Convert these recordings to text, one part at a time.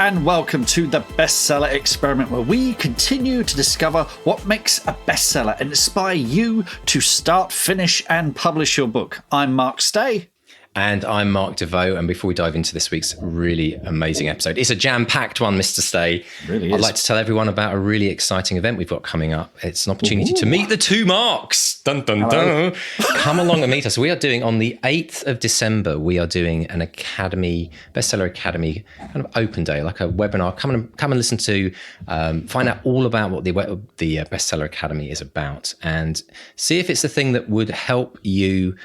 and welcome to the Bestseller Experiment, where we continue to discover what makes a bestseller and inspire you to start, finish, and publish your book. I'm Mark Stay. And I'm Mark DeVoe. And before we dive into this week's really amazing episode, it's a jam-packed one, Mr. Stay. It really is. I'd like to tell everyone about a really exciting event we've got coming up. It's an opportunity to meet the two Marks. Dun, dun, dun. Come along and meet us. We are doing, on the 8th of December, we are doing an Academy, Bestseller Academy kind of open day, like a webinar. Come and listen to, find out all about what the Bestseller Academy is about and see if it's the thing that would help you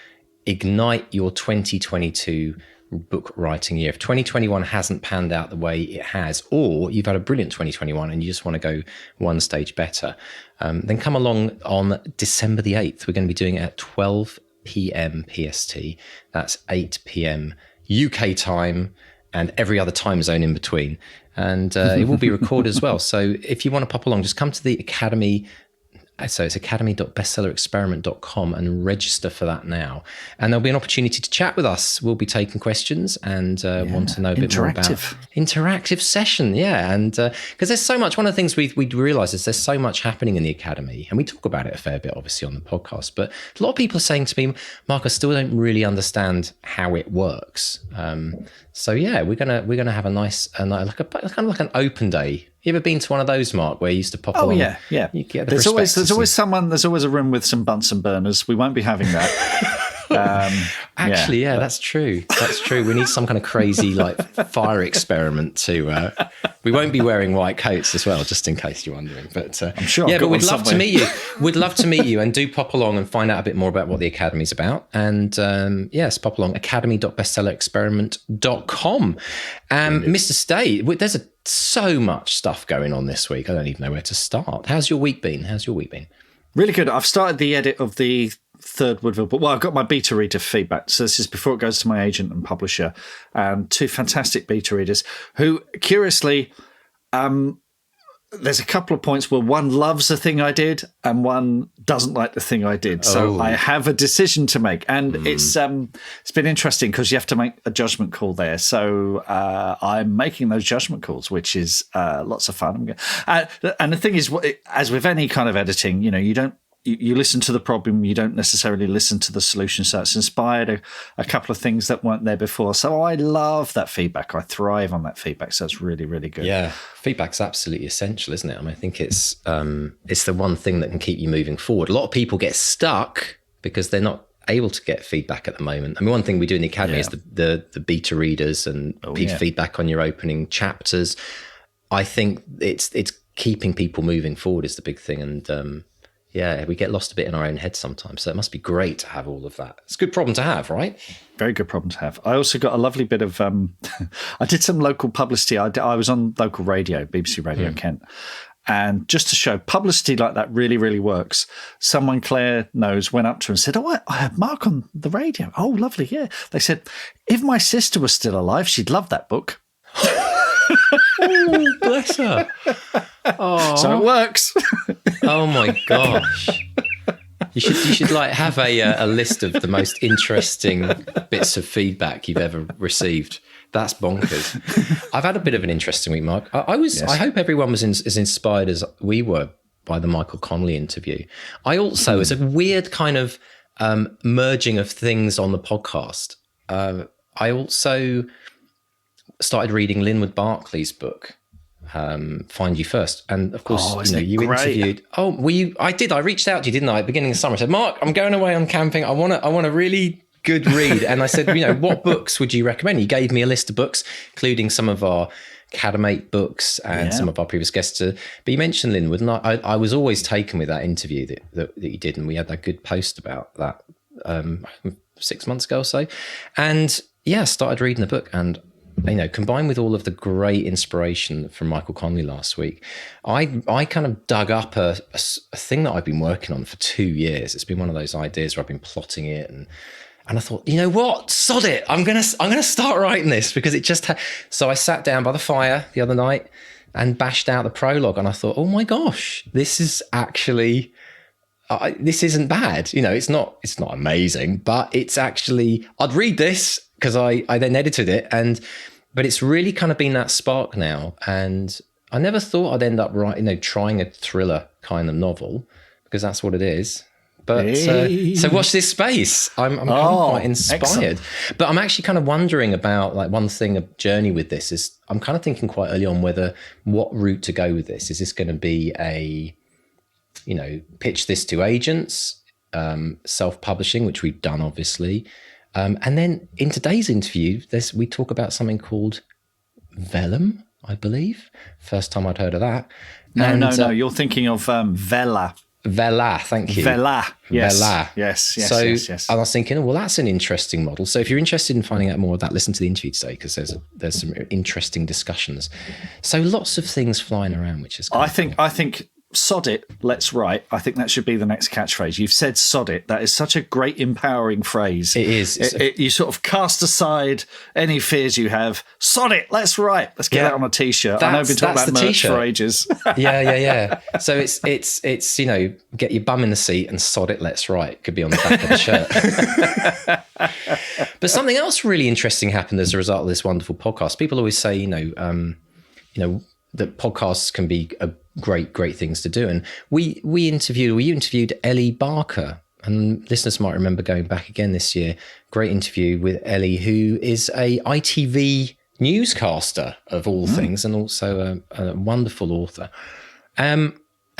ignite your 2022 book writing year. If 2021 hasn't panned out the way it has, or you've had a brilliant 2021 and you just want to go one stage better, then come along on December the 8th. We're going to be doing it at 12 p.m. PST. That's 8 p.m. UK time and every other time zone in between. And it will be recorded as well. So if you want to pop along, just come to the Academy. So it's academy.bestsellerexperiment.com and register for that now. And there'll be an opportunity to chat with us. We'll be taking questions and want to know a bit more about interactive session. Yeah. And because there's so much, one of the things we realize is there's so much happening in the Academy, and we talk about it a fair bit, obviously, on the podcast, but a lot of people are saying to me, Mark, I still don't really understand how it works. So yeah, we're gonna have a nice, kind of like an open day. You ever been to one of those, Mark, where you used to pop along? Yeah. You get the there's always someone. There's always a room with some Bunsen burners. We won't be having that. Actually, that's true. That's true. We need some kind of crazy fire experiment to. We won't be wearing white coats as well, just in case you're wondering. But I'm sure. Yeah, but we'd love to meet you. We'd love to meet you, and do pop along and find out a bit more about what the Academy's about. And yes, pop along academy.bestsellerexperiment.com. Mr. Stay, there's so much stuff going on this week. I don't even know where to start. How's your week been? Really good. I've started the edit of the third Woodville book. Well, I've got my beta reader feedback. So this is before it goes to my agent and publisher. Two fantastic beta readers who, curiously, there's a couple of points where one loves the thing I did and one doesn't like the thing I did. So I have a decision to make, and it's been interesting because you have to make a judgment call there. So I'm making those judgment calls, which is lots of fun. And the thing is, as with any kind of editing, you listen to the problem, you don't necessarily listen to the solution. So it's inspired a couple of things that weren't there before. So I love that feedback. I thrive on that feedback. So it's really, really good. Yeah, feedback's absolutely essential, isn't it? I mean, I think it's the one thing that can keep you moving forward. A lot of people get stuck because they're not able to get feedback at the moment. I mean, one thing we do in the Academy is the beta readers and feedback on your opening chapters. I think it's keeping people moving forward is the big thing. And yeah, we get lost a bit in our own head sometimes. So it must be great to have all of that. It's a good problem to have, right? Very good problem to have. I also got a lovely bit of, I did some local publicity. I was on local radio, BBC Radio Kent. And just to show publicity like that really, really works, someone Claire knows went up to her and said, I have Mark on the radio. Oh, lovely, yeah. They said, if my sister was still alive, she'd love that book. Oh, bless her. Oh. So it works. Oh my gosh. You should have a list of the most interesting bits of feedback you've ever received. That's bonkers. I've had a bit of an interesting week, Mark. I hope everyone was as inspired as we were by the Michael Connelly interview. I also, as a weird kind of merging of things on the podcast, I also started reading Linwood Barclay's book, Find You First. And of course, you interviewed. Oh, I did. I reached out to you, didn't I? At the beginning of summer, I said, Mark, I'm going away on camping. I want a really good read. And I said, what books would you recommend? He gave me a list of books, including some of our Academate books and some of our previous guests. But you mentioned Linwood, and I was always taken with that interview that you did. And we had that good post about that 6 months ago or so. And yeah, started reading the book, and combined with all of the great inspiration from Michael Connelly last week, I kind of dug up a thing that I've been working on for 2 years. It's been one of those ideas where I've been plotting it, and I thought, you know what, sod it, I'm gonna start writing this, because it just so I sat down by the fire the other night and bashed out the prologue, and I thought, oh my gosh, this is actually this isn't bad. It's not amazing, but it's actually, I'd read this because I then edited it, and But it's really kind of been that spark now. And I never thought I'd end up trying a thriller kind of novel, because that's what it is. But so watch this space. I'm kind of quite inspired. Excellent. But I'm actually kind of wondering about, like, one thing, a journey with this is I'm kind of thinking quite early on what route to go with this. Is this going to be pitch this to agents, self-publishing, which we've done, obviously. And then in today's interview, we talk about something called Ellem, I believe. First time I'd heard of that. No. You're thinking of Vela. Vela, thank you. Vela, yes. Vela. Yes. I was thinking, well, that's an interesting model. So if you're interested in finding out more of that, listen to the interview today, because there's some interesting discussions. So lots of things flying around, which is cool. I think sod it, let's write. I think that should be the next catchphrase. You've said sod it. That is such a great, empowering phrase. It is. You sort of cast aside any fears you have. Sod it, let's write. Let's get that on a T-shirt. I know we've been talking about merch t-shirt for ages. Yeah. So it's get your bum in the seat and sod it, let's write. Could be on the back of the shirt. But something else really interesting happened as a result of this wonderful podcast. People always say, that podcasts can be a great things to do. And you interviewed Ellie Barker, and listeners might remember going back again this year. Great interview with Ellie, who is a ITV newscaster of all things, and also a wonderful author. And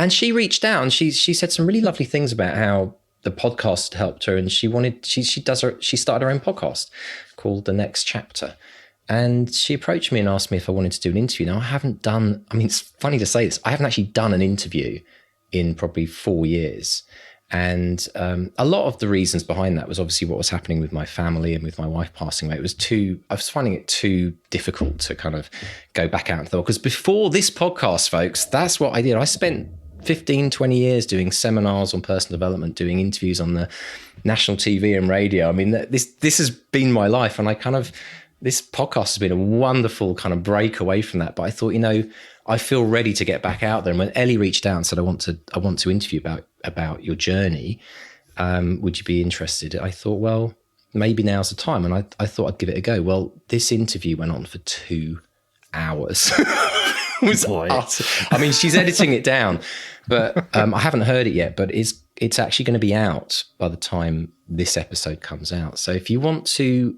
she reached out and she said some really lovely things about how the podcast helped her, and she started her own podcast called The Next Chapter. And she approached me and asked me if I wanted to do an interview. Now, it's funny to say this, I haven't actually done an interview in probably 4 years. And a lot of the reasons behind that was obviously what was happening with my family and with my wife passing away. I was finding it too difficult to kind of go back out into the world. Because before this podcast, folks, that's what I did. I spent 15, 20 years doing seminars on personal development, doing interviews on the national TV and radio. I mean, this has been my life. And this podcast has been a wonderful kind of break away from that. But I thought, I feel ready to get back out there. And when Ellie reached out and said, I want to interview about your journey, would you be interested? I thought, well, maybe now's the time. And I thought I'd give it a go. Well, this interview went on for 2 hours. She's editing it down, but I haven't heard it yet, but it's actually going to be out by the time this episode comes out. So if you want to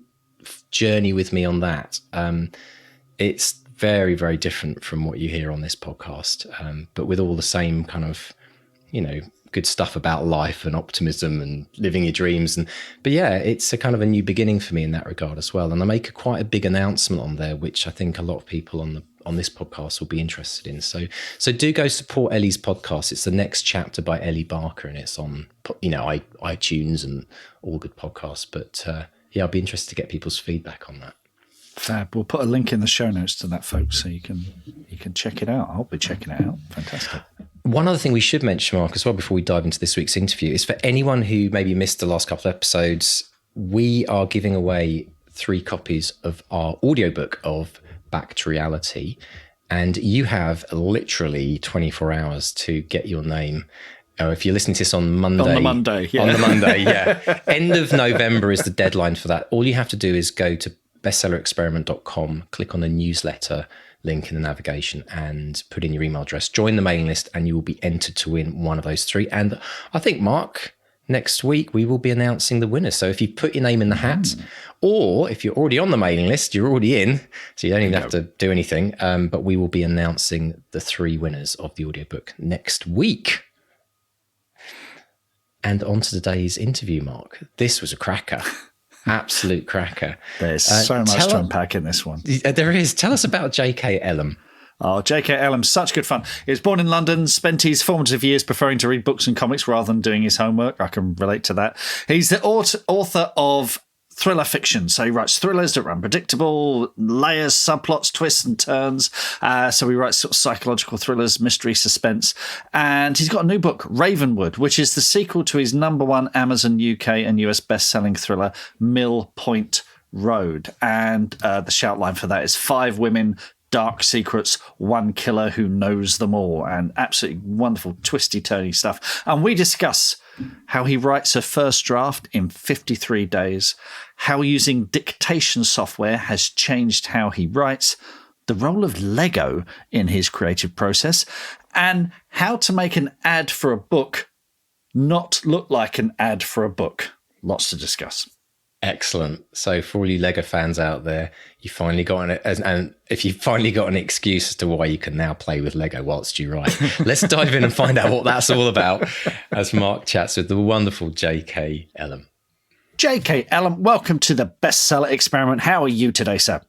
journey with me on that, it's very, very different from what you hear on this podcast, but with all the same kind of good stuff about life and optimism and living your dreams. But yeah, it's a kind of a new beginning for me in that regard as well. And I make quite a big announcement on there, which I think a lot of people on this podcast will be interested in. So do go support Ellie's podcast. It's The Next Chapter by Ellie Barker, and it's on iTunes and all good podcasts. But I'll be interested to get people's feedback on that. Fab. We'll put a link in the show notes to that, folks, so you can check it out. I'll be checking it out. Fantastic. One other thing we should mention, Mark, as well, before we dive into this week's interview, is for anyone who maybe missed the last couple of episodes, we are giving away 3 copies of our audiobook of Back to Reality, and you have literally 24 hours to get your name. If you're listening to this on Monday. On the Monday, yeah. End of November is the deadline for that. All you have to do is go to bestsellerexperiment.com, click on the newsletter link in the navigation and put in your email address, join the mailing list, and you will be entered to win one of those 3. And I think, Mark, next week we will be announcing the winners. So if you put your name in the hat, or if you're already on the mailing list, you're already in, so you don't even have to do anything. But we will be announcing the 3 winners of the audiobook next week. And on to today's interview, Mark. This was a cracker. Absolute cracker. There's so much to unpack in this one. There is. Tell us about J.K. Ellem. Oh, J.K. Ellem, such good fun. He was born in London, spent his formative years preferring to read books and comics rather than doing his homework. I can relate to that. He's the author of thriller fiction. So he writes thrillers that are unpredictable, layers, subplots, twists and turns. So he writes sort of psychological thrillers, mystery, suspense. And he's got a new book, Ravenwood, which is the sequel to his #1 Amazon UK and US best-selling thriller, Mill Point Road. And the shout line for that is 5 women, dark secrets, 1 killer who knows them all. And absolutely wonderful, twisty-turny stuff. And we discuss how he writes a first draft in 53 days, how using dictation software has changed how he writes, the role of Lego in his creative process, and how to make an ad for a book not look like an ad for a book. Lots to discuss. Excellent. So for all you Lego fans out there, you finally got and if you finally got an excuse as to why you can now play with Lego whilst you write, let's dive in and find out what that's all about as Mark chats with the wonderful J.K. Ellem. J.K. Ellem, welcome to the Bestseller Experiment. How are you today, sir?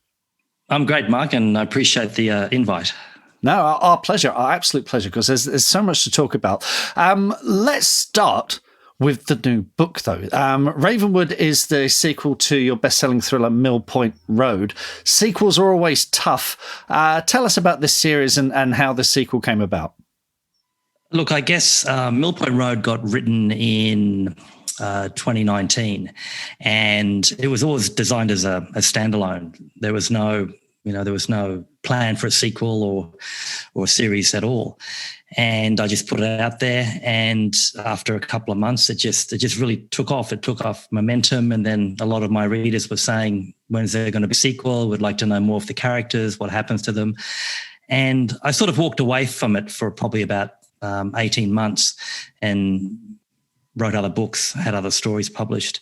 I'm great, Mark, and I appreciate the invite. No, our pleasure, our absolute pleasure, because there's so much to talk about. Let's start with the new book, though. Ravenwood is the sequel to your best-selling thriller Mill Point Road. Sequels are always tough. Tell us about this series and how the sequel came about. Look, I guess Mill Point Road got written in 2019, and it was always designed as a standalone. There was no plan for a sequel or a series at all. And I just put it out there, and after a couple of months, it just really took off. It took off momentum, and then a lot of my readers were saying, "When is there going to be a sequel? We'd like to know more of the characters, what happens to them." And I sort of walked away from it for probably about 18 months, and wrote other books, had other stories published,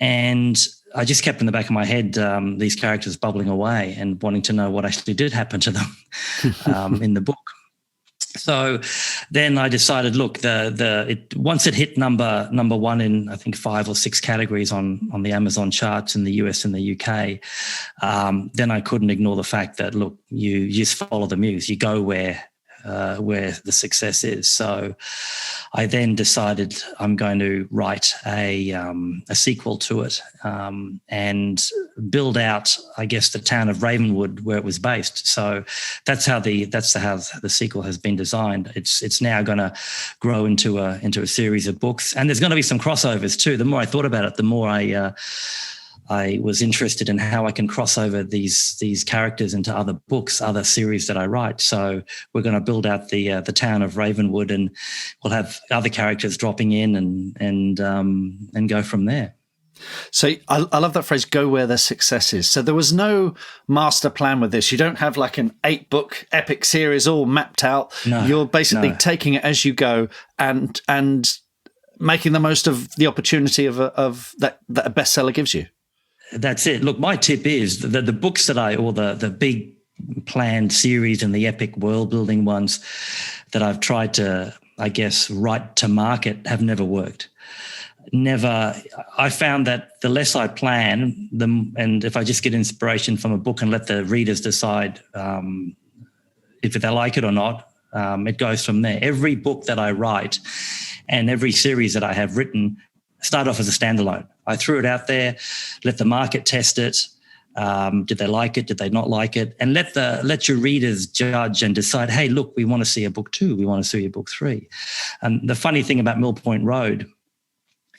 and I just kept in the back of my head these characters bubbling away and wanting to know what actually did happen to them in the book. So then I decided, look, once it hit number one in I think 5 or 6 categories on the Amazon charts in the US and the UK, then I couldn't ignore the fact that, look, you just follow the muse, you go where the success is. So I then decided I'm going to write a sequel to it and build out, I guess, the town of Ravenwood where it was based. So that's how the sequel has been designed. It's now going to grow into a series of books, and there's going to be some crossovers too. The more I thought about it, the more I was interested in how I can cross over these characters into other books, other series that I write. So we're going to build out the town of Ravenwood, and we'll have other characters dropping in and go from there. So I love that phrase, go where the success is. So there was no master plan with this. You don't have like an 8-book epic series all mapped out. No, you're basically taking it as you go and making the most of the opportunity of that a bestseller gives you. That's it. Look, my tip is that the books the big planned series and the epic world building ones that I've tried to, I guess, write to market have never worked. Never. I found that the less I plan, and if I just get inspiration from a book and let the readers decide if they like it or not, it goes from there. Every book that I write and every series that I have written start off as a standalone. I threw it out there, let the market test it. Did they like it? Did they not like it? And let your readers judge and decide, hey, look, we want to see a book 2. We want to see a book 3. And the funny thing about Mill Point Road,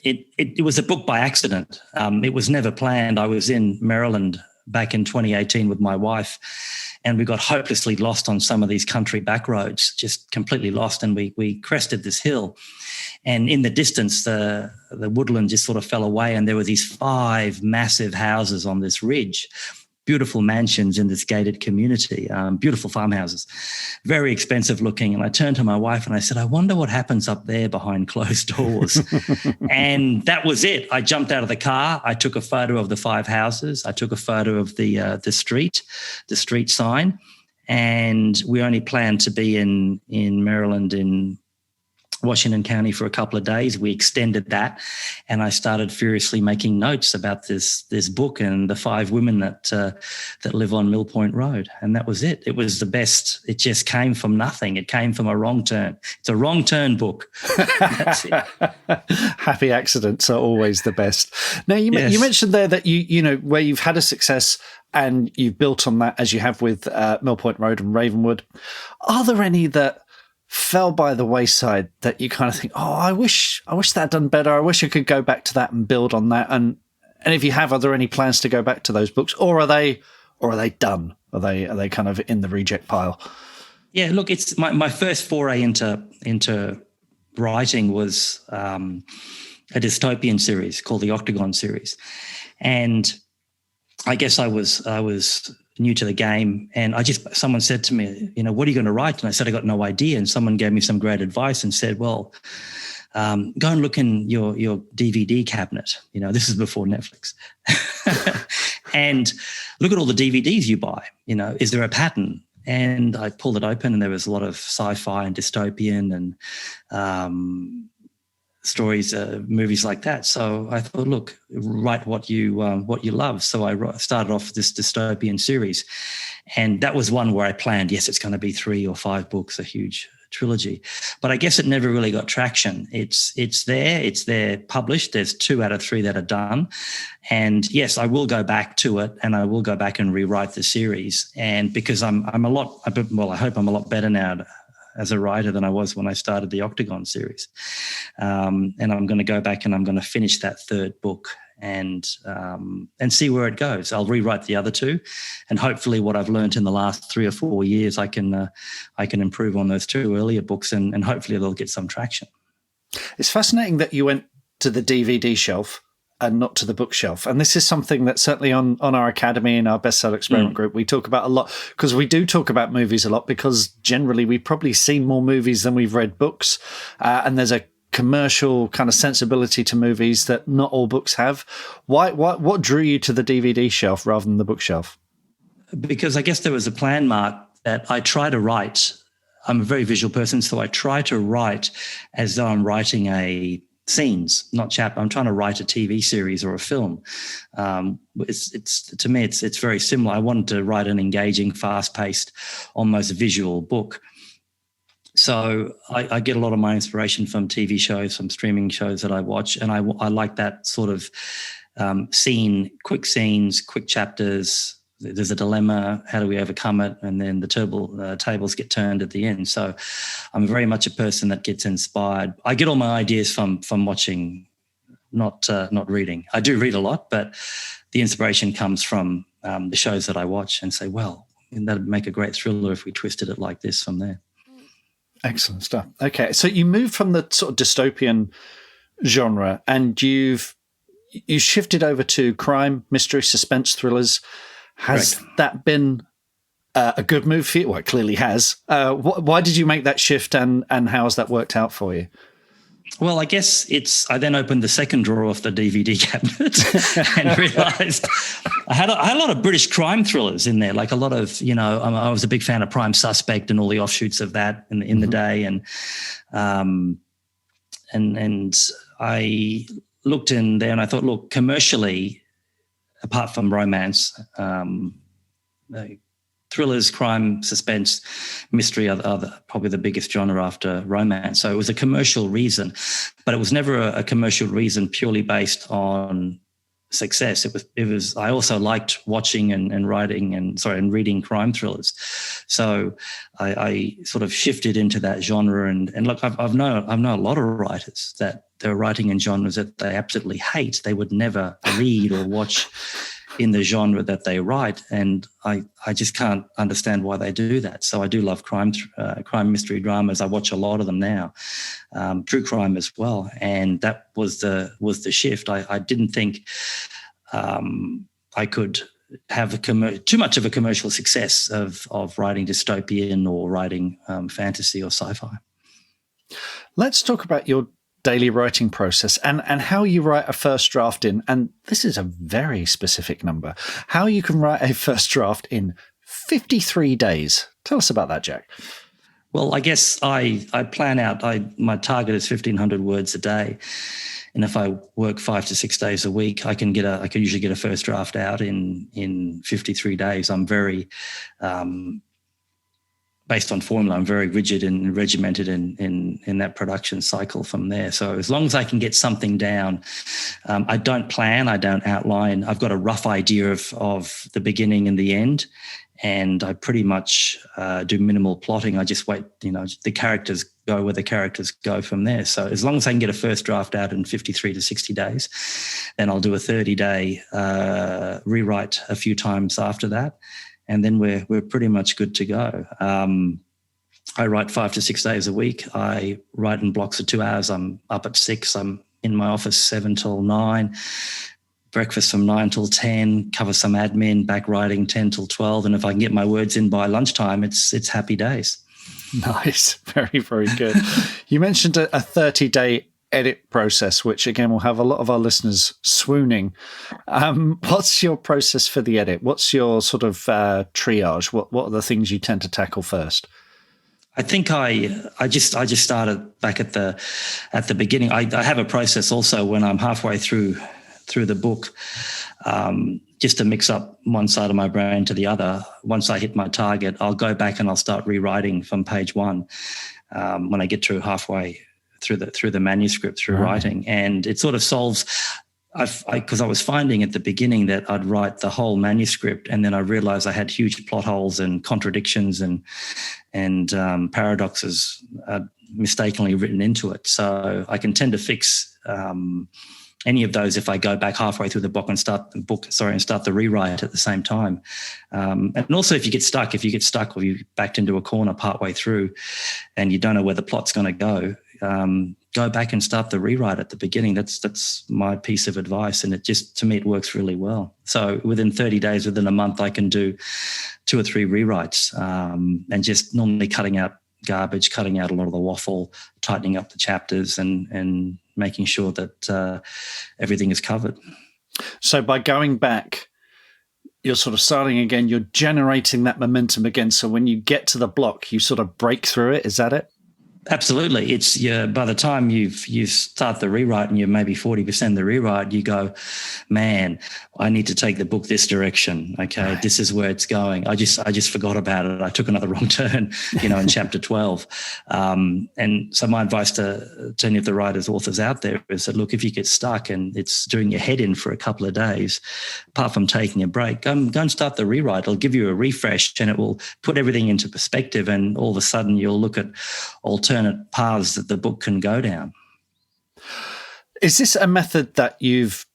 it was a book by accident. It was never planned. I was in Maryland back in 2018 with my wife, and we got hopelessly lost on some of these country back roads, just completely lost. And we crested this hill. And in the distance, the woodland just sort of fell away, and there were these 5 massive houses on this ridge, beautiful mansions in this gated community, beautiful farmhouses, very expensive looking. And I turned to my wife and I said, I wonder what happens up there behind closed doors. And that was it. I jumped out of the car. I took a photo of the 5 houses. I took a photo of the street sign. And we only planned to be in Maryland, in Washington County, for a couple of days. We extended that, and I started furiously making notes about this book and the 5 women that live on Mill Point Road, and that was it. It was the best. It just came from nothing. It came from a wrong turn. It's a wrong turn book. That's it. Happy accidents are always the best. Now, you mentioned there that you know where you've had a success and you've built on that, as you have with Mill Point Road and Ravenwood. Are there any that fell by the wayside that you kind of think, oh, I wish that had done better. I wish I could go back to that and build on that. And if you have, are there any plans to go back to those books, or are they done? Are they kind of in the reject pile? Yeah, look, it's my first foray into writing was a dystopian series called the Octagon series. And I guess I was new to the game, and someone said to me, what are you going to write? And I said, I got no idea. And someone gave me some great advice and said, well, go and look in your DVD cabinet. This is before Netflix. And look at all the DVDs you buy. Is there a pattern? And I pulled it open, and there was a lot of sci-fi and dystopian and stories, movies like that. So I thought, look, write what you love. So I started off this dystopian series, and that was one where I planned, yes, it's going to be 3 or 5 books, a huge trilogy. But I guess it never really got traction. It's there published. There's 2 out of 3 that are done. And yes, I will go back to it, and I will go back and rewrite the series. And because I hope I'm a lot better now as a writer than I was when I started the Octagon series. And I'm going to go back and I'm going to finish that 3rd book and see where it goes. I'll rewrite the other 2, and hopefully what I've learned in the last 3 or 4 years, I can improve on those 2 earlier books, and hopefully they'll get some traction. It's fascinating that you went to the DVD shelf and not to the bookshelf. And this is something that certainly on our academy and our bestseller experiment group, we talk about a lot, because we do talk about movies a lot, because generally we've probably seen more movies than we've read books. And there's a commercial kind of sensibility to movies that not all books have. What drew you to the DVD shelf rather than the bookshelf? Because I guess there was a plan, Mark, that I try to write. I'm a very visual person, so I try to write as though I'm writing scenes, not chapter. I'm trying to write a TV series or a film. It's to me, it's very similar. I wanted to write an engaging, fast-paced, almost visual book. So I get a lot of my inspiration from TV shows, from streaming shows that I watch, and I like that sort of quick scenes, quick chapters. There's a dilemma. How do we overcome it? And then the tables get turned at the end. So I'm very much a person that gets inspired. I get all my ideas from watching, not reading. I do read a lot, but the inspiration comes from the shows that I watch, and say, well, that'd make a great thriller if we twisted it like this from there. Excellent stuff. Okay, so you moved from the sort of dystopian genre, and you shifted over to crime, mystery, suspense thrillers. Has Correct. that been a good move for you? Well, it clearly has. Why did you make that shift, and how has that worked out for you? Well, I guess I then opened the second drawer of the DVD cabinet and realised I had a lot of British crime thrillers in there, like a lot of, I was a big fan of Prime Suspect and all the offshoots of that in the day. And I looked in there and I thought, look, commercially, apart from romance, thrillers, crime, suspense, mystery are probably the biggest genre after romance. So it was a commercial reason, but it was never a commercial reason purely based on success. It was. I also liked watching and reading crime thrillers. So I sort of shifted into that genre. And look, I've known a lot of writers that they're writing in genres that they absolutely hate. They would never read or watch in the genre that they write, and I just can't understand why they do that. So I do love crime mystery dramas. I watch a lot of them now, true crime as well, and that was the shift. I didn't think I could have too much of a commercial success of writing dystopian or writing fantasy or sci-fi. Let's talk about your daily writing process and how you write a first draft in, and this is a very specific number, how you can write a first draft in 53 days. Tell us about that, Jack. Well, I guess I plan out, my target is 1,500 words a day. And if I work 5 to 6 days a week, I can usually get a first draft out in 53 days. I'm very, based on formula, I'm very rigid and regimented in that production cycle from there. So as long as I can get something down, I don't plan, I don't outline. I've got a rough idea of the beginning and the end, and I pretty much do minimal plotting. I just wait, the characters go where the characters go from there. So as long as I can get a first draft out in 53 to 60 days, then I'll do a 30-day rewrite a few times after that. And then we're pretty much good to go. I write 5 to 6 days a week. I write in blocks of 2 hours. I'm up at 6. I'm in my office 7 till 9. Breakfast from 9 till 10. Cover some admin. Back writing 10 till 12. And if I can get my words in by lunchtime, it's happy days. Nice. Very, very good. You mentioned a 30-day edit process, which again will have a lot of our listeners swooning. What's your process for the edit? What's your sort of triage? What are the things you tend to tackle first? I think I just started back at the beginning. I have a process also when I'm halfway through the book, just to mix up one side of my brain to the other. Once I hit my target, I'll go back and I'll start rewriting from page 1 when I get through halfway through the manuscript, through writing. And it sort of solves, because I was finding at the beginning that I'd write the whole manuscript and then I realized I had huge plot holes and contradictions and paradoxes mistakenly written into it. So I can tend to fix any of those if I go back halfway through the book and start the rewrite at the same time. And also if you get stuck or you backed into a corner partway through and you don't know where the plot's going to go back and start the rewrite at the beginning. That's my piece of advice. And to me, it works really well. So within 30 days, within a month, I can do 2 or 3 rewrites and just normally cutting out garbage, cutting out a lot of the waffle, tightening up the chapters and making sure that everything is covered. So by going back, you're sort of starting again, you're generating that momentum again. So when you get to the block, you sort of break through it. Is that it? Absolutely. It's by the time you start the rewrite and you're maybe 40% of the rewrite, you go, man, I need to take the book this direction. Okay, right. This is where it's going. I just forgot about it. I took another wrong turn, in chapter 12. And so my advice to any of the writers, authors out there is that, look, if you get stuck and it's doing your head in for a couple of days, apart from taking a break, go and start the rewrite. It'll give you a refresh and it will put everything into perspective. And all of a sudden you'll look at alternate paths that the book can go down. Is this a method that you've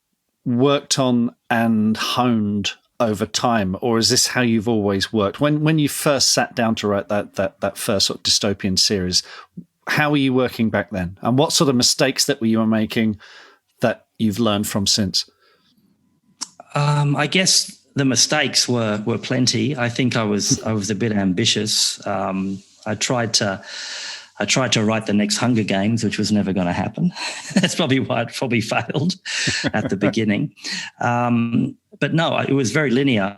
worked on and honed over time, or is this how you've always worked? When you first sat down to write that first sort of dystopian series, how were you working back then? And what sort of mistakes that you were making that you've learned from since? I guess the mistakes were plenty. I think I was a bit ambitious. I tried to write the next Hunger Games, which was never going to happen. That's probably why it probably failed at the beginning. But no, it was very linear.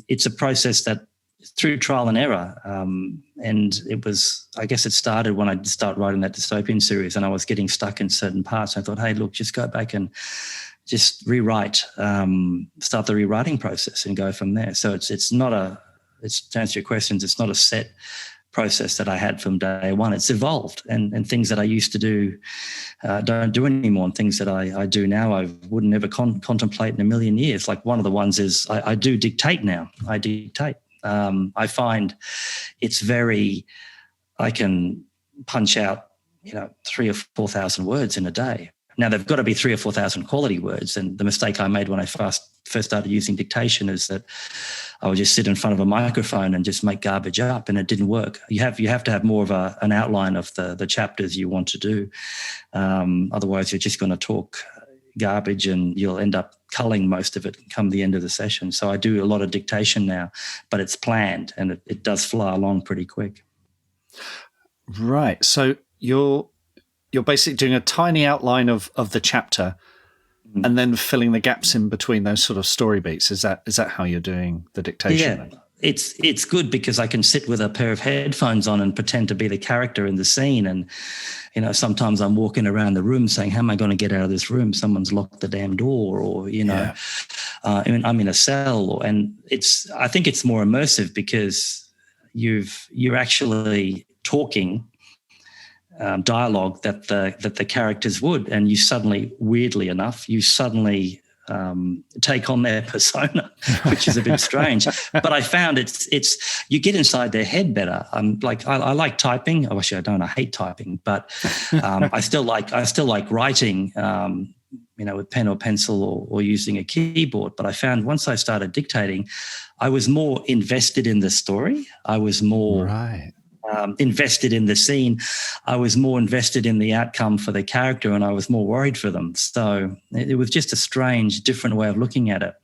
It's a process that through trial and error. And it started when I started writing that dystopian series and I was getting stuck in certain parts. I thought, hey, look, just go back and just rewrite, start the rewriting process and go from there. So to answer your questions, it's not a set process that I had from day one. It's evolved and things that I used to do don't do anymore, and things that I do now I would never contemplate in a million years. Like one of the ones is I do dictate now. I dictate. I find it's I can punch out 3,000 or 4,000 words in a day. Now they've got to be 3,000 or 4,000 quality words. And the mistake I made when I first started using dictation is that I would just sit in front of a microphone and just make garbage up, and it didn't work. You have to have more of an outline of the chapters you want to do. Otherwise, you're just going to talk garbage and you'll end up culling most of it come the end of the session. So I do a lot of dictation now, but it's planned and it does fly along pretty quick. Right. So you're basically doing a tiny outline of the chapter and then filling the gaps in between those sort of story beats. Is that how you're doing the dictation? Yeah, it's good because I can sit with a pair of headphones on and pretend to be the character in the scene. And, sometimes I'm walking around the room saying, how am I going to get out of this room? Someone's locked the damn door or, I'm in a cell. And I think it's more immersive because you're actually talking dialogue that the characters would, and you suddenly, weirdly enough, take on their persona, which is a bit strange. But I found it's you get inside their head better. I like typing. Oh, actually, I don't. I hate typing, but I still like writing. With pen or pencil or using a keyboard. But I found once I started dictating, I was more invested in the story. I was more. Right. invested in the scene. I was more invested in the outcome for the character, and I was more worried for them. So it was just a strange, different way of looking at it.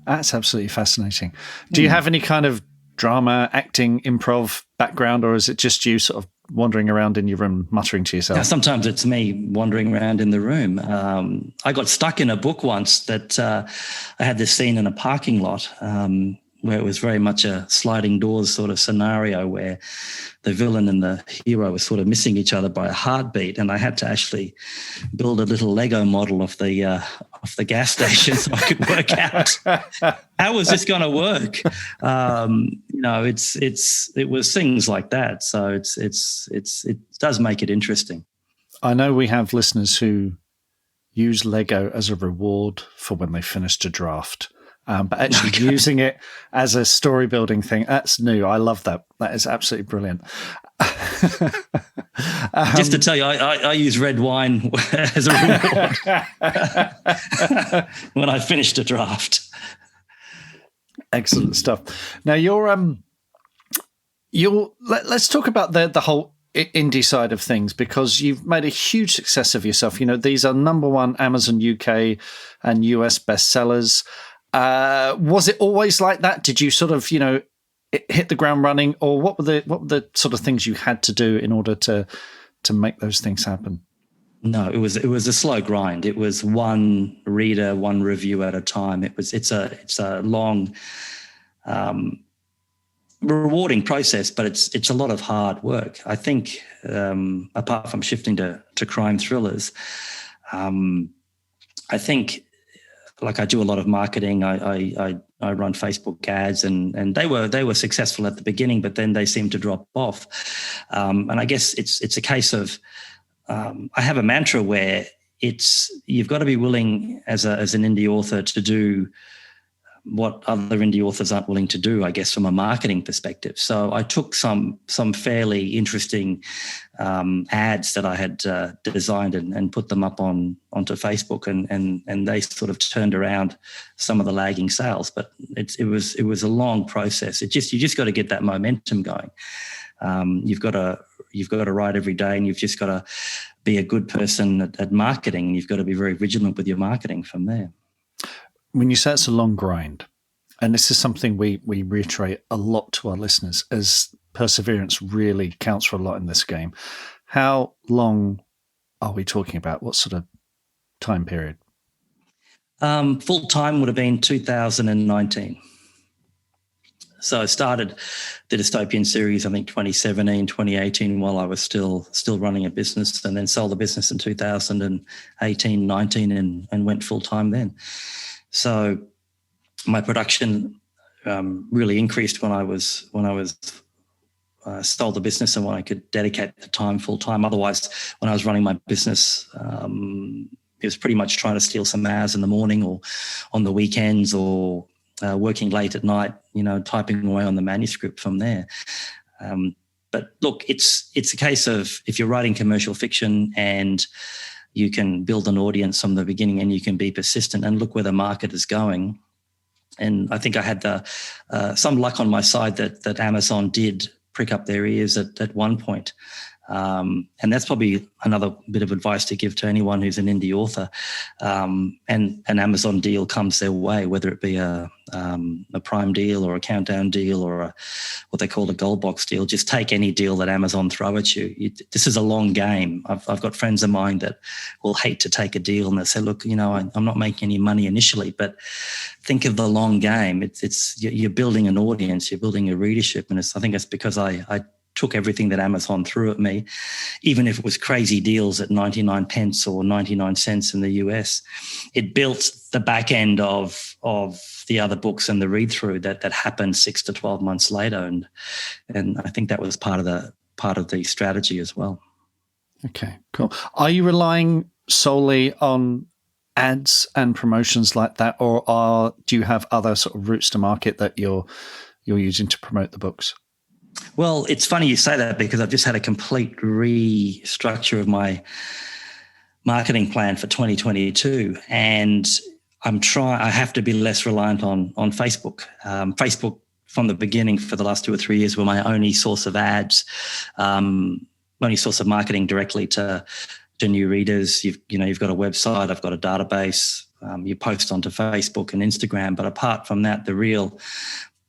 That's absolutely fascinating. Do you have any kind of drama, acting, improv background, or is it just you sort of wandering around in your room muttering to yourself? Now, sometimes it's me wandering around in the room. I got stuck in a book once that I had this scene in a parking lot where it was very much a sliding doors sort of scenario where the villain and the hero were sort of missing each other by a heartbeat, and I had to actually build a little Lego model of the gas station so I could work out how was this going to work. It was things like that. So it does make it interesting. I know we have listeners who use Lego as a reward for when they finished a draft. But actually using it as a story building thing, that's new. I love that. That is absolutely brilliant. Just to tell you, I use red wine as a reward when I finished a draft. Excellent stuff. Now let's talk about the whole indie side of things, because you've made a huge success of yourself. You know, these are #1 Amazon UK and US bestsellers. Was it always like that? Did you sort of, hit the ground running, or what were the sort of things you had to do in order to make those things happen? No, it was a slow grind. It was one reader, one review at a time. It's a long, rewarding process, but it's a lot of hard work. I think, apart from shifting to crime thrillers, I think, like, I do a lot of marketing. I run Facebook ads, and they were successful at the beginning, but then they seem to drop off. And I guess it's a case of I have a mantra where you've got to be willing as an indie author to do what other indie authors aren't willing to do, I guess, from a marketing perspective. So I took some fairly interesting ads that I had designed and put them up onto Facebook, and they sort of turned around some of the lagging sales. But it was a long process. You just got to get that momentum going. You've got to write every day, and you've just got to be a good person at marketing, and you've got to be very vigilant with your marketing from there. When you say it's a long grind, and this is something we reiterate a lot to our listeners, as perseverance really counts for a lot in this game. How long are we talking about? What sort of time period? Full time would have been 2019. So I started the dystopian series, I think 2017, 2018, while I was still running a business, and then sold the business in 2018, 19, and went full time then. So my production really increased when I sold the business, and when I could dedicate the time full time. Otherwise, when I was running my business, it was pretty much trying to steal some hours in the morning or on the weekends, or working late at night, typing away on the manuscript from there. But look, it's a case of, if you're writing commercial fiction and you can build an audience from the beginning, and you can be persistent and look where the market is going. And I think I had some luck on my side that Amazon did prick up their ears at one point. And that's probably another bit of advice to give to anyone who's an indie author. And an Amazon deal comes their way, whether it be a Prime deal or a Countdown deal or what they call a gold box deal. Just take any deal that Amazon throw at you. This is a long game. I've got friends of mine that will hate to take a deal, and they say, look, I'm not making any money initially, but think of the long game. You're building an audience, you're building a readership. And I think it's because I took everything that Amazon threw at me, even if it was crazy deals at 99 pence or 99 cents in the US. It built the back end of the other books and the read-through that happened 6 to 12 months later. And I think that was part of the strategy as well. Okay, cool. Are you relying solely on ads and promotions like that, or do you have other sort of routes to market that you're using to promote the books? Well, it's funny you say that, because I've just had a complete restructure of my marketing plan for 2022, and I have to be less reliant on Facebook. Facebook from the beginning for the last 2 or 3 years were my only source of ads, only source of marketing directly to new readers. You've got a website, I've got a database, you post onto Facebook and Instagram, but apart from that, the real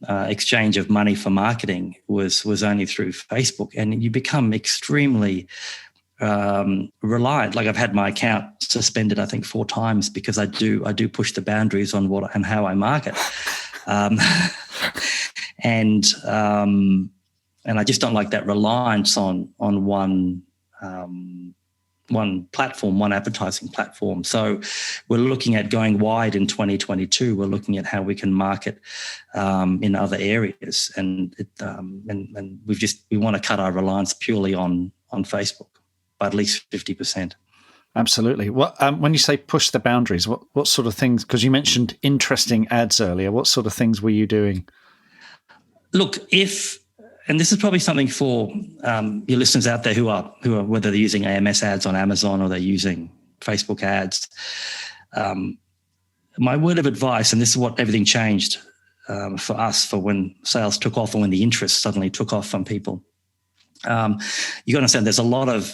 exchange of money for marketing was only through Facebook, and you become extremely reliant. Like, I've had my account suspended, I think 4 times, because I do push the boundaries on what and how I market, and I just don't like that reliance on one platform, one advertising platform. So we're looking at going wide in 2022. We're looking at how we can market in other areas, and we want to cut our reliance purely on Facebook by at least 50%. Absolutely. What when you say push the boundaries, what sort of things? Because you mentioned interesting ads earlier. What sort of things were you doing? Look, and this is probably something for your listeners out there who are whether they're using AMS ads on Amazon or they're using Facebook ads. My word of advice, and this is what everything changed for us for when sales took off, or when the interest suddenly took off from people. You got to understand,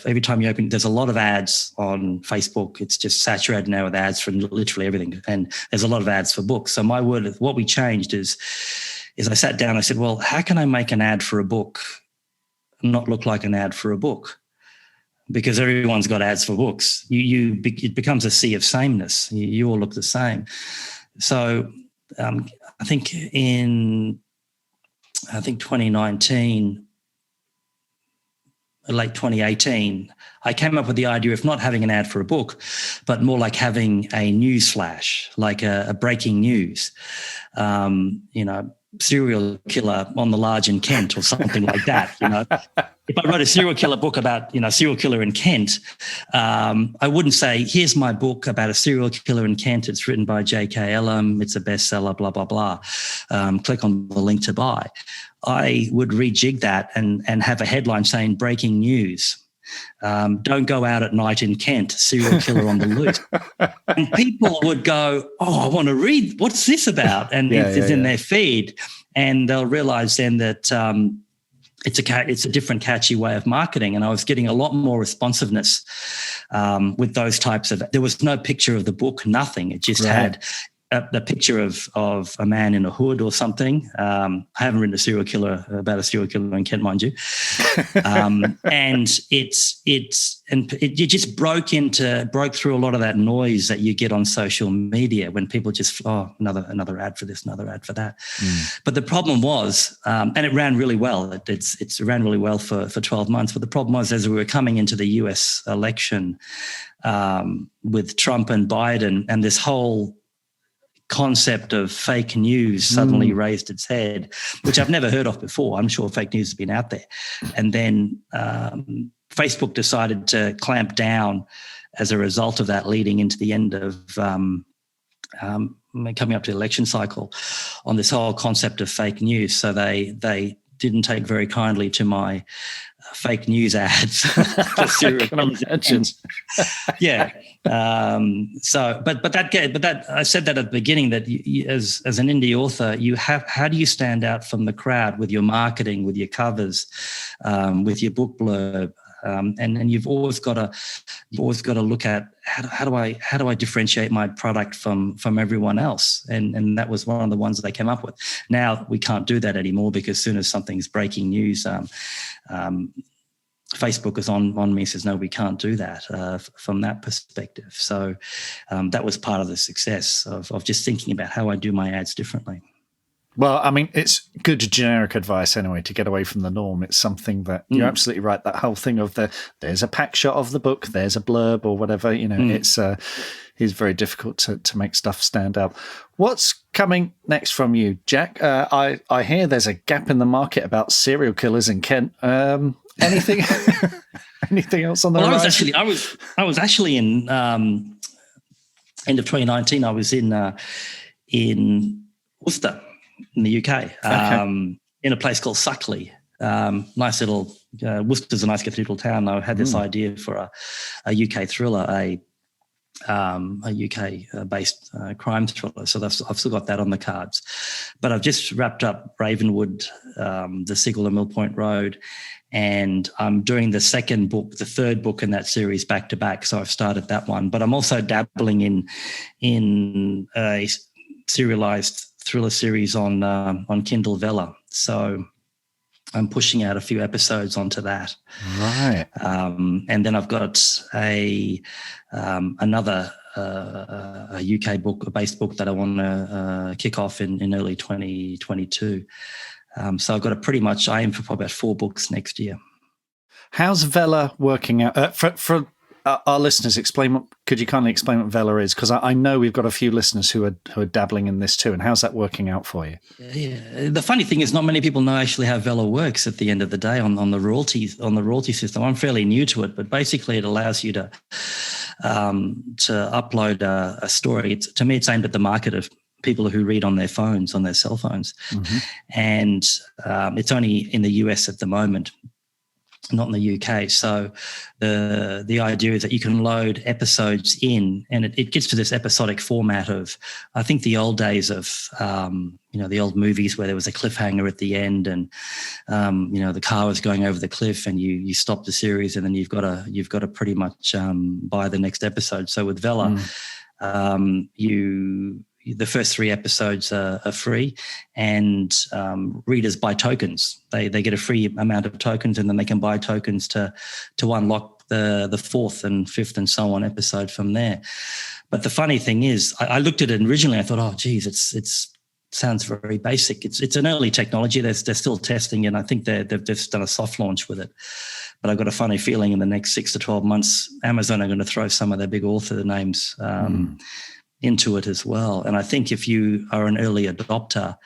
every time you open, there's a lot of ads on Facebook. It's just saturated now with ads for literally everything, and there's a lot of ads for books. So what we changed is I sat down, I said, well, how can I make an ad for a book not look like an ad for a book? Because everyone's got ads for books. It becomes a sea of sameness. You all look the same. So I think in 2019, late 2018, I came up with the idea of not having an ad for a book, but more like having a news flash, like a breaking news. Serial killer on the large in Kent or something like that. If I wrote a serial killer book about, serial killer in Kent, I wouldn't say, here's my book about a serial killer in Kent. It's written by J.K. Ellem. It's a bestseller, blah, blah, blah. Click on the link to buy. I would rejig that and have a headline saying breaking news. Don't go out at night in Kent, serial killer on the loose. And people would go, oh, I want to read, what's this about? And it's in their feed, and they'll realize then that it's a different catchy way of marketing. And I was getting a lot more responsiveness with those types of, there was no picture of the book, nothing. It just had the picture of a man in a hood or something. I haven't written about a serial killer in Kent, mind you. And it just broke through a lot of that noise that you get on social media when people just, another ad for this, another ad for that. But the problem was, and it ran really well. It ran really well for 12 months. But the problem was, as we were coming into the US election with Trump and Biden, and this whole concept of fake news suddenly raised its head, which I've never heard of before. I'm sure fake news has been out there. And then Facebook decided to clamp down as a result of that, leading into the end of coming up to the election cycle, on this whole concept of fake news. So they didn't take very kindly to my fake news ads. I can imagine. Yeah. But that I said that at the beginning, that you, as an indie author, how do you stand out from the crowd with your marketing, with your covers, with your book blurb? And you've always got to look at how do I differentiate my product from everyone else, and that was one of the ones they came up with. Now we can't do that anymore, because as soon as something's breaking news, Facebook is on me, says no, we can't do that from that perspective. So that was part of the success of just thinking about how I do my ads differently. Well, I mean, it's good generic advice anyway, to get away from the norm. It's something that you're absolutely right. That whole thing of there's a pack shot of the book, there's a blurb or whatever, it's very difficult to make stuff stand out. What's coming next from you, Jack? I hear there's a gap in the market about serial killers in Kent. Anything else on the horizon? I was actually in end of 2019. I was in Worcester, in the UK, in a place called Suckley. Nice little, Worcester's a nice cathedral town. I had this idea for a UK thriller, a UK-based crime thriller. So I've still got that on the cards. But I've just wrapped up Ravenwood, the sequel to Mill Point Road, and I'm doing the third book in that series back to back. So I've started that one. But I'm also dabbling in a serialized thriller series on Kindle Vella. So I'm pushing out a few episodes onto that. Right. And then I've got another a UK-based book that I want to kick off in early 2022. So I've got I aim for probably about 4 books next year. How's Vella working out? For our listeners, could you kindly explain what Vella is? Because I know we've got a few listeners who are dabbling in this too. And how's that working out for you? Yeah. The funny thing is, not many people know actually how Vella works at the end of the day on the royalty system. I'm fairly new to it, but basically it allows you to upload a story. To me, it's aimed at the market of people who read on their phones, on their cell phones. Mm-hmm. And it's only in the US at the moment, not in the UK. So the idea is that you can load episodes in, and it gets to this episodic format of, I think, the old days of, the old movies where there was a cliffhanger at the end, and the car was going over the cliff, and you stop the series, and then you've got to pretty much buy the next episode. So with Vella, the first 3 episodes are free, and readers buy tokens. They get a free amount of tokens, and then they can buy tokens to unlock the 4th and 5th and so on episode from there. But the funny thing is, I looked at it originally. I thought, oh, geez, it's sounds very basic. It's an early technology. They're still testing, and I think they've just done a soft launch with it. But I've got a funny feeling in the next 6 to 12 months, Amazon are going to throw some of their big author names into it as well. And I think if you are an early adopter,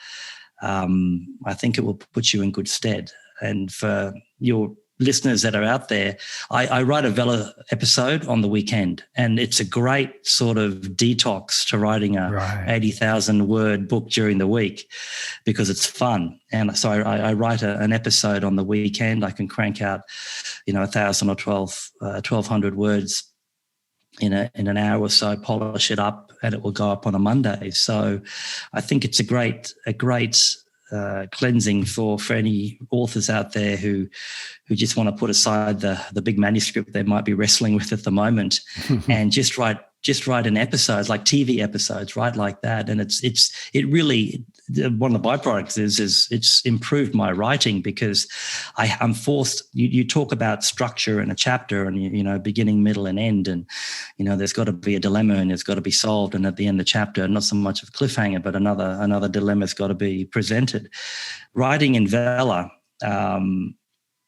I think it will put you in good stead. And for your listeners that are out there, I write a Vella episode on the weekend, and it's a great sort of detox to writing a 80,000 word book during the week, because it's fun. And so I write an episode on the weekend. I can crank out, 1,000 or 1,200 words in an hour or so, polish it up, and it will go up on a Monday. So I think it's a great cleansing for any authors out there who just want to put aside the big manuscript they might be wrestling with at the moment and just write an episode, like TV episodes, right, like that. And it really, one of the byproducts is it's improved my writing, because I'm forced. You talk about structure in a chapter, and beginning, middle, and end, and there's got to be a dilemma, and it's got to be solved, and at the end of the chapter, not so much of a cliffhanger, but another dilemma's got to be presented. Writing in Vella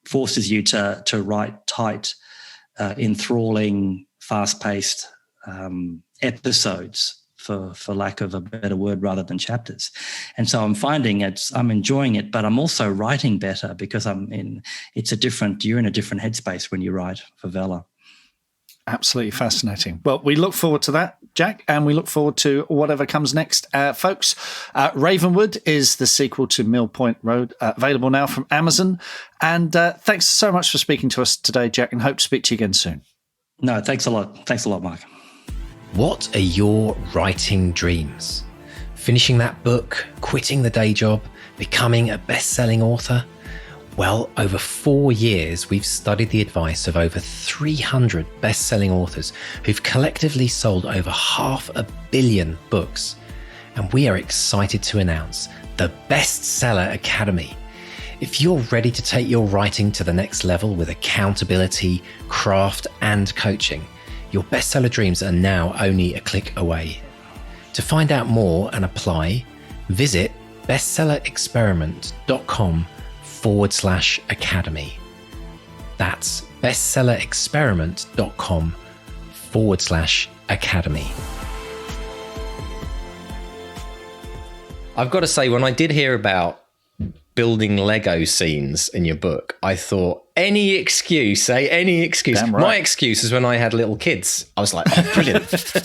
forces you to write tight, enthralling, fast-paced episodes, for lack of a better word, rather than chapters. And so I'm finding I'm enjoying it, but I'm also writing better, because you're in a different headspace when you write for Vella. Absolutely fascinating. Well, we look forward to that, Jack, and we look forward to whatever comes next. Folks, Ravenwood is the sequel to Mill Point Road, available now from Amazon. And thanks so much for speaking to us today, Jack, and hope to speak to you again soon. No, thanks a lot. Thanks a lot, Mark. What are your writing dreams? Finishing that book, quitting the day job, becoming a best-selling author? Well, over 4 years, we've studied the advice of over 300 best-selling authors who've collectively sold over 500 million books. And we are excited to announce the Bestseller Academy. If you're ready to take your writing to the next level with accountability, craft, and coaching, your bestseller dreams are now only a click away. To find out more and apply, visit bestsellerexperiment.com/academy. That's bestsellerexperiment.com/academy. I've got to say, when I did hear about building Lego scenes in your book, I thought, any excuse. Right. My excuse is when I had little kids. I was like, oh, brilliant.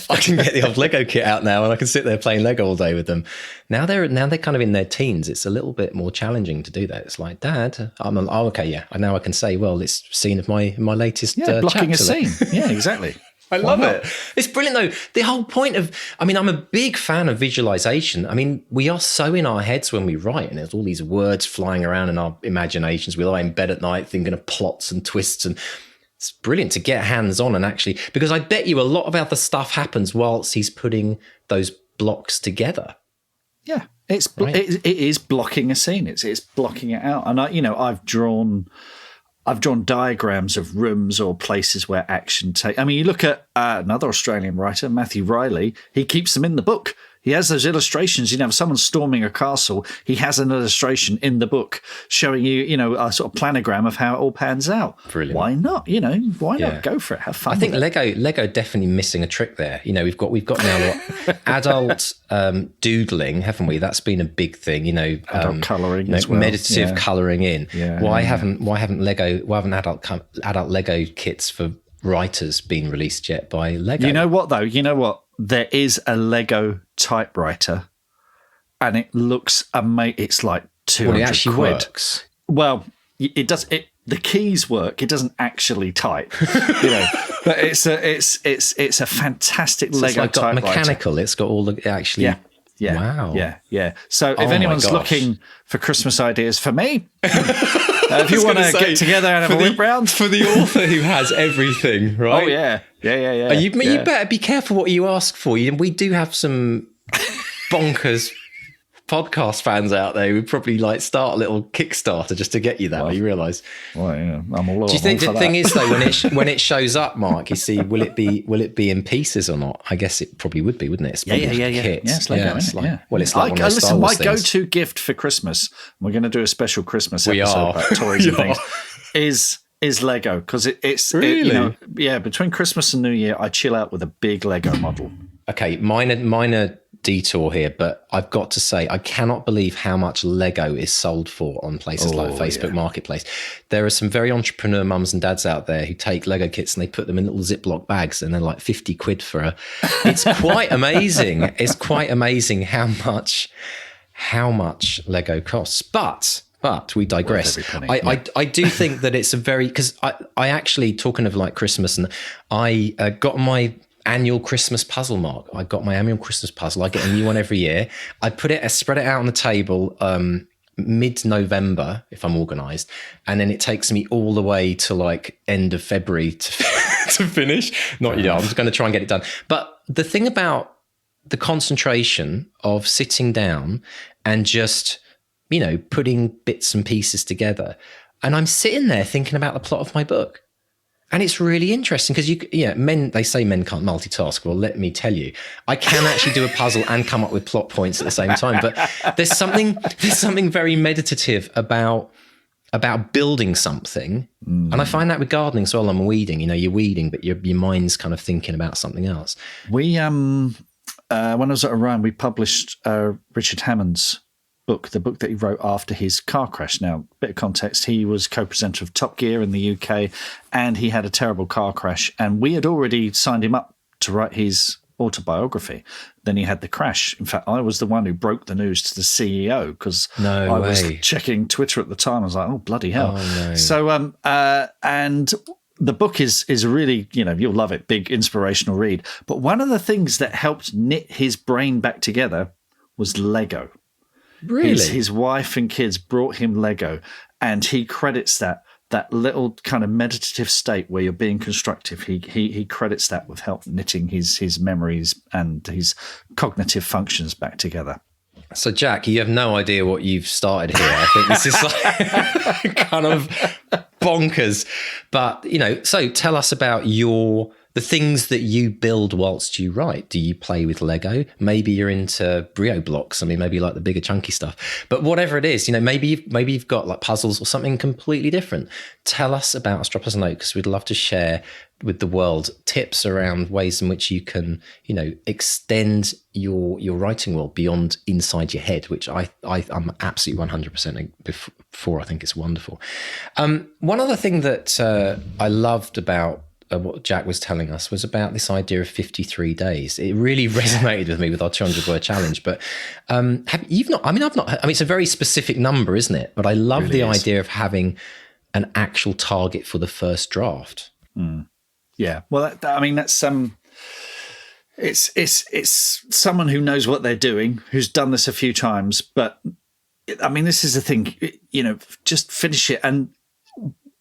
I can get the old Lego kit out now and I can sit there playing Lego all day with them. Now they're kind of in their teens. It's a little bit more challenging to do that. It's like, Dad, okay, yeah. Now I can say, well, it's a scene of my latest blocking chapter. a scene. Yeah, exactly. I love it. It's brilliant, though. The whole point of, I mean, I'm a big fan of visualization. I mean, we are so in our heads when we write, and there's all these words flying around in our imaginations. We lie in bed at night thinking of plots and twists, and it's brilliant to get hands on and actually, because I bet you a lot of other stuff happens whilst he's putting those blocks together. Yeah, it is blocking a scene. It's blocking it out. And I've drawn diagrams of rooms or places where action take. I mean, you look at another Australian writer, Matthew Riley. He keeps them in the book. He has those illustrations. If someone's storming a castle, he has an illustration in the book showing you, a sort of planogram of how it all pans out. Brilliant. Why not? Why not go for it? Have fun. I think Lego definitely missing a trick there. We've got now adult doodling, haven't we? That's been a big thing. Adult colouring as well. Meditative colouring in. Yeah, why haven't adult Lego kits for writers been released yet by Lego? You know what though? There is a Lego typewriter, and it looks amazing. It's like 200 it actually quid. Works. Well, it does. The keys work. It doesn't actually type, But it's a fantastic Lego it's got typewriter. Mechanical. It's got all the actually. Yeah. Wow. Yeah. So if anyone's looking for Christmas ideas for me, if you want to get together and have a whip round. For the author who has everything, right? Oh, yeah. Yeah. You better be careful what you ask for. We do have some bonkers podcast fans out there who probably start a little Kickstarter just to get you that. You realise? Well, I'm all over. Do you think the thing is though, when it shows up, Mark, you see, will it be in pieces or not? I guess it probably would be, wouldn't it? It's Yeah. It's Lego, it's isn't it? Well, it's like one of those Star Wars my go-to gift for Christmas. We're going to do a special Christmas episode about toys and things. Is Lego, because it's really between Christmas and New Year, I chill out with a big Lego model. Okay, minor detour here, but I've got to say I cannot believe how much Lego is sold for on places like Facebook Marketplace. There are some very entrepreneur mums and dads out there who take Lego kits and they put them in little Ziploc bags, and they're like 50 quid for it's quite amazing. It's quite amazing how much Lego costs. But we digress. I do think that it's a very, because I actually, talking of like Christmas, and I got my annual Christmas puzzle, Mark. I got my annual Christmas puzzle. I get a new one every year. I spread it out on the table mid-November if I'm organised, and then it takes me all the way to like end of February to finish. I'm just going to try and get it done. But the thing about the concentration of sitting down and just putting bits and pieces together, and I'm sitting there thinking about the plot of my book. And it's really interesting because they say men can't multitask. Well, let me tell you, I can actually do a puzzle and come up with plot points at the same time. But there's something very meditative about building something. And I find that with gardening as well. I'm weeding, you're weeding, but your mind's kind of thinking about something else. We, when I was at Orion, we published Richard Hammond's book, the book that he wrote after his car crash. Now, bit of context, he was co-presenter of Top Gear in the UK, and he had a terrible car crash, and we had already signed him up to write his autobiography. Then he had the crash. In fact, I was the one who broke the news to the CEO because I was checking Twitter at the time. I was like, oh, bloody hell. Oh, no. So, and the book is really, you'll love it, big inspirational read. But one of the things that helped knit his brain back together was Lego. Really? His wife and kids brought him Lego, and he credits that little kind of meditative state where you're being constructive. He credits that with help knitting his memories and his cognitive functions back together. So, Jack, you have no idea what you've started here. I think this is like kind of bonkers. But, so tell us about the things that you build whilst you write. Do you play with Lego? Maybe you're into Brio blocks. I mean, maybe you like the bigger chunky stuff. But whatever it is, maybe you've got like puzzles or something completely different. Tell us about, drop us a note, because we'd love to share with the world tips around ways in which you can, extend your writing world beyond inside your head, which I'm absolutely 100% before. I think it's wonderful. One other thing that I loved about what Jack was telling us was about this idea of 53 days. It really resonated with me with our 200-word challenge. But it's a very specific number, isn't it? But I love the idea of having an actual target for the first draft. Mm. Yeah. Well, that's it's someone who knows what they're doing, who's done this a few times. But I mean, this is the thing, just finish it. And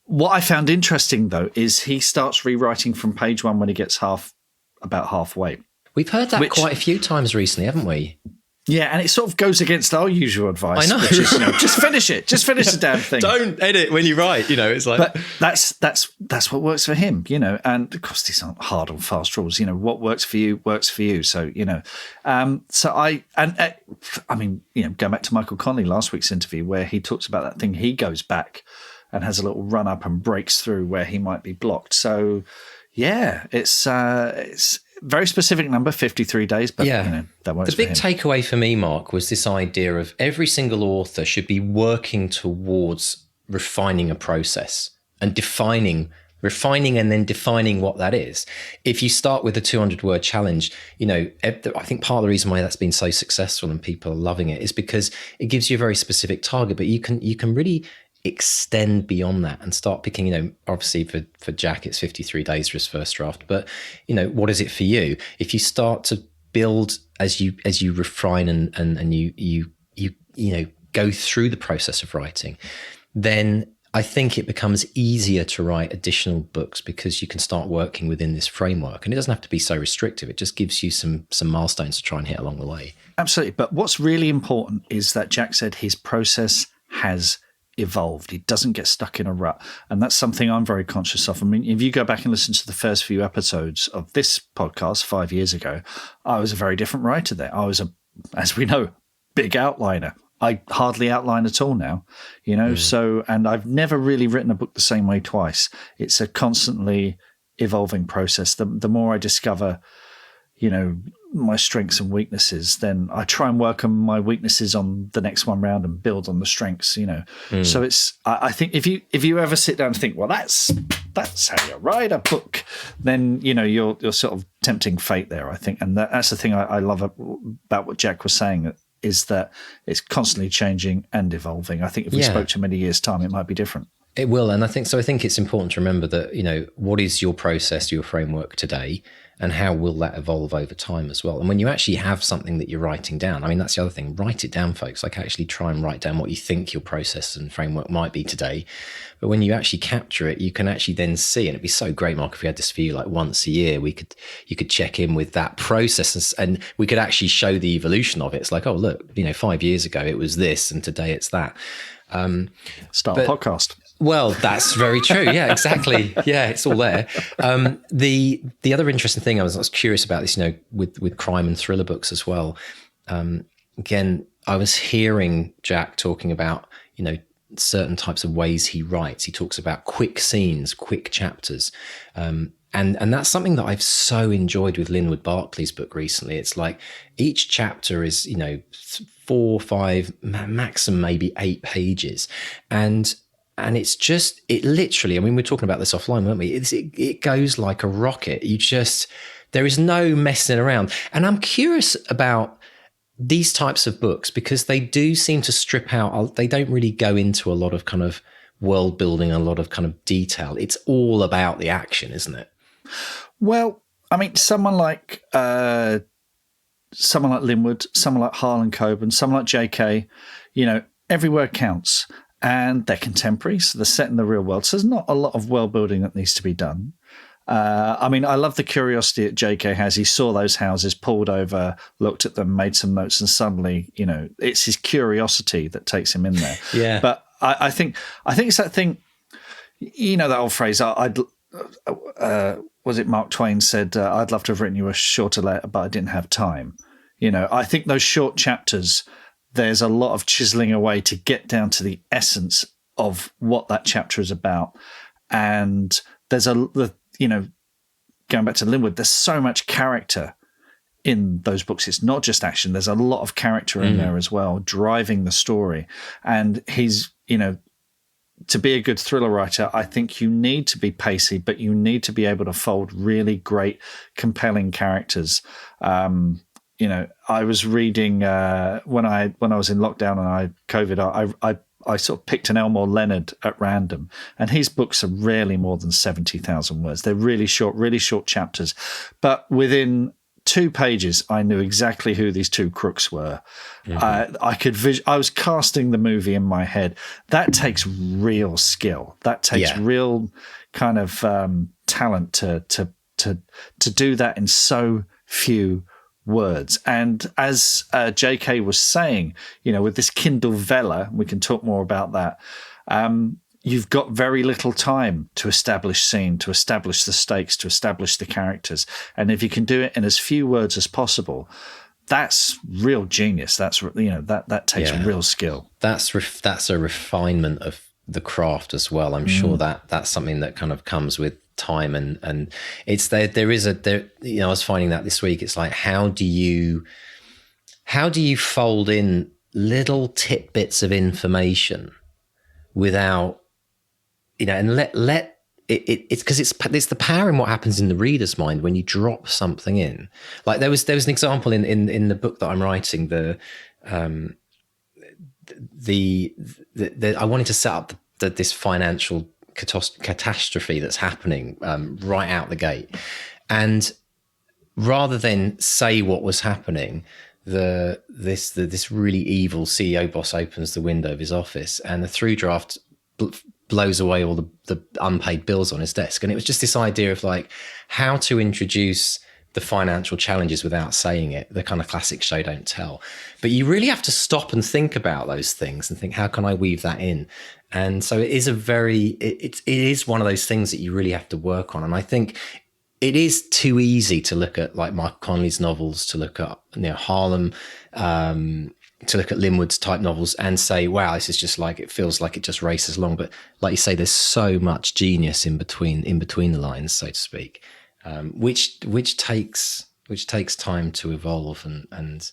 what I found interesting though is he starts rewriting from page 1 when he gets about halfway. We've heard that quite a few times recently, haven't we? Yeah, and it sort of goes against our usual advice. I know. Which is, just finish it. Just finish the damn thing. Don't edit when you write. It's like. But that's what works for him. And of course these aren't hard and fast rules. What works for you works for you. So going back to Michael Connelly last week's interview where he talks about that thing, he goes back and has a little run up and breaks through where he might be blocked. So yeah, it's very specific number, 53 days, but that works. The big takeaway for me, Mark, was this idea of every single author should be working towards refining a process and refining and then defining what that is. If you start with a 200-word challenge, I think part of the reason why that's been so successful and people are loving it is because it gives you a very specific target, but you can really extend beyond that and start picking, obviously for Jack it's 53 days for his first draft, but what is it for you? If you start to build as you refine and you go through the process of writing, then I think it becomes easier to write additional books because you can start working within this framework, and it doesn't have to be so restrictive. It just gives you some milestones to try and hit along the way. Absolutely. But what's really important is that Jack said his process has evolved. He doesn't get stuck in a rut. And that's something I'm very conscious of. I mean, if you go back and listen to the first few episodes of this podcast 5 years ago, I was a very different writer there. I was as we know, big outliner. I hardly outline at all now, so, and I've never really written a book the same way twice. It's a constantly evolving process. The more I discover, my strengths and weaknesses, then I try and work on my weaknesses on the next one round and build on the strengths, So it's, I think if you ever sit down and think, well, that's how you write a book, then, you're sort of tempting fate there, I think. And that's the thing I love about what Jack was saying, is that it's constantly changing and evolving. I think if we spoke to him in a year's time, it might be different. It will. And I think it's important to remember that, what is your process, your framework today, and how will that evolve over time as well? And when you actually have something that you're writing down, I mean, that's the other thing, write it down, folks. Like actually try and write down what you think your process and framework might be today. But when you actually capture it, you can actually then see, and it'd be so great, Mark, if we had this for you like once a year, you could check in with that process and we could actually show the evolution of it. It's like, oh, look, 5 years ago it was this and today it's that. Start a podcast. Well, that's very true. Yeah, exactly. Yeah, it's all there. The other interesting thing I was curious about this, with crime and thriller books as well. Again, I was hearing Jack talking about, certain types of ways he writes. He talks about quick scenes, quick chapters. And that's something that I've so enjoyed with Linwood Barclay's book recently. It's like each chapter is, 4, 5, maximum maybe 8 pages. And it's just, it literally, I mean, we're talking about this offline, weren't we? It goes like a rocket. There is no messing around. And I'm curious about these types of books because they do seem to strip out, they don't really go into a lot of kind of world building, a lot of kind of detail. It's all about the action, isn't it? Well, I mean, someone like Linwood, someone like Harlan Coben, someone like JK, every word counts. And they're contemporary, so they're set in the real world. So there's not a lot of world building that needs to be done. I mean, I love the curiosity that JK has. He saw those houses, pulled over, looked at them, made some notes, and suddenly, it's his curiosity that takes him in there. Yeah. But I think it's that thing, that old phrase, was it Mark Twain said, I'd love to have written you a shorter letter, but I didn't have time. I think those short chapters, there's a lot of chiseling away to get down to the essence of what that chapter is about. And there's going back to Linwood, there's so much character in those books. It's not just action. There's a lot of character in there as well, driving the story. And he's, to be a good thriller writer, I think you need to be pacey, but you need to be able to fold really great, compelling characters. I was reading when I was in lockdown and I had COVID. I sort of picked an Elmore Leonard at random, and his books are rarely more than 70,000 words. They're really short chapters. But within 2 pages, I knew exactly who these 2 crooks were. Mm-hmm. I was casting the movie in my head. That takes real skill. That takes real kind of talent to do that in so few words. And as JK was saying, with this Kindle Vella, we can talk more about that, you've got very little time to establish scene, to establish the stakes, to establish the characters. And if you can do it in as few words as possible, that's real genius. That's, that takes real skill. That's a refinement of the craft as well. I'm sure that's something that kind of comes with time, and it's there I was finding that this week. It's like, how do you fold in little tidbits of information without, and let it's because it's the power in what happens in the reader's mind when you drop something in. Like there was an example in the book that I'm writing, the I wanted to set up this financial catastrophe that's happening right out the gate, and rather than say what was happening, this really evil CEO boss opens the window of his office, and the through draft blows away all the unpaid bills on his desk. And it was just this idea of like how to introduce the financial challenges without saying it, the kind of classic show don't tell. But you really have to stop and think about those things and think, how can I weave that in? And so it is it is one of those things that you really have to work on. And I think it is too easy to look at like Michael Connelly's novels, to look at Harlem, to look at Linwood's type novels and say, wow, this is just like, it feels like it just races along. But like you say, there's so much genius in between the lines, so to speak, which takes time to evolve. And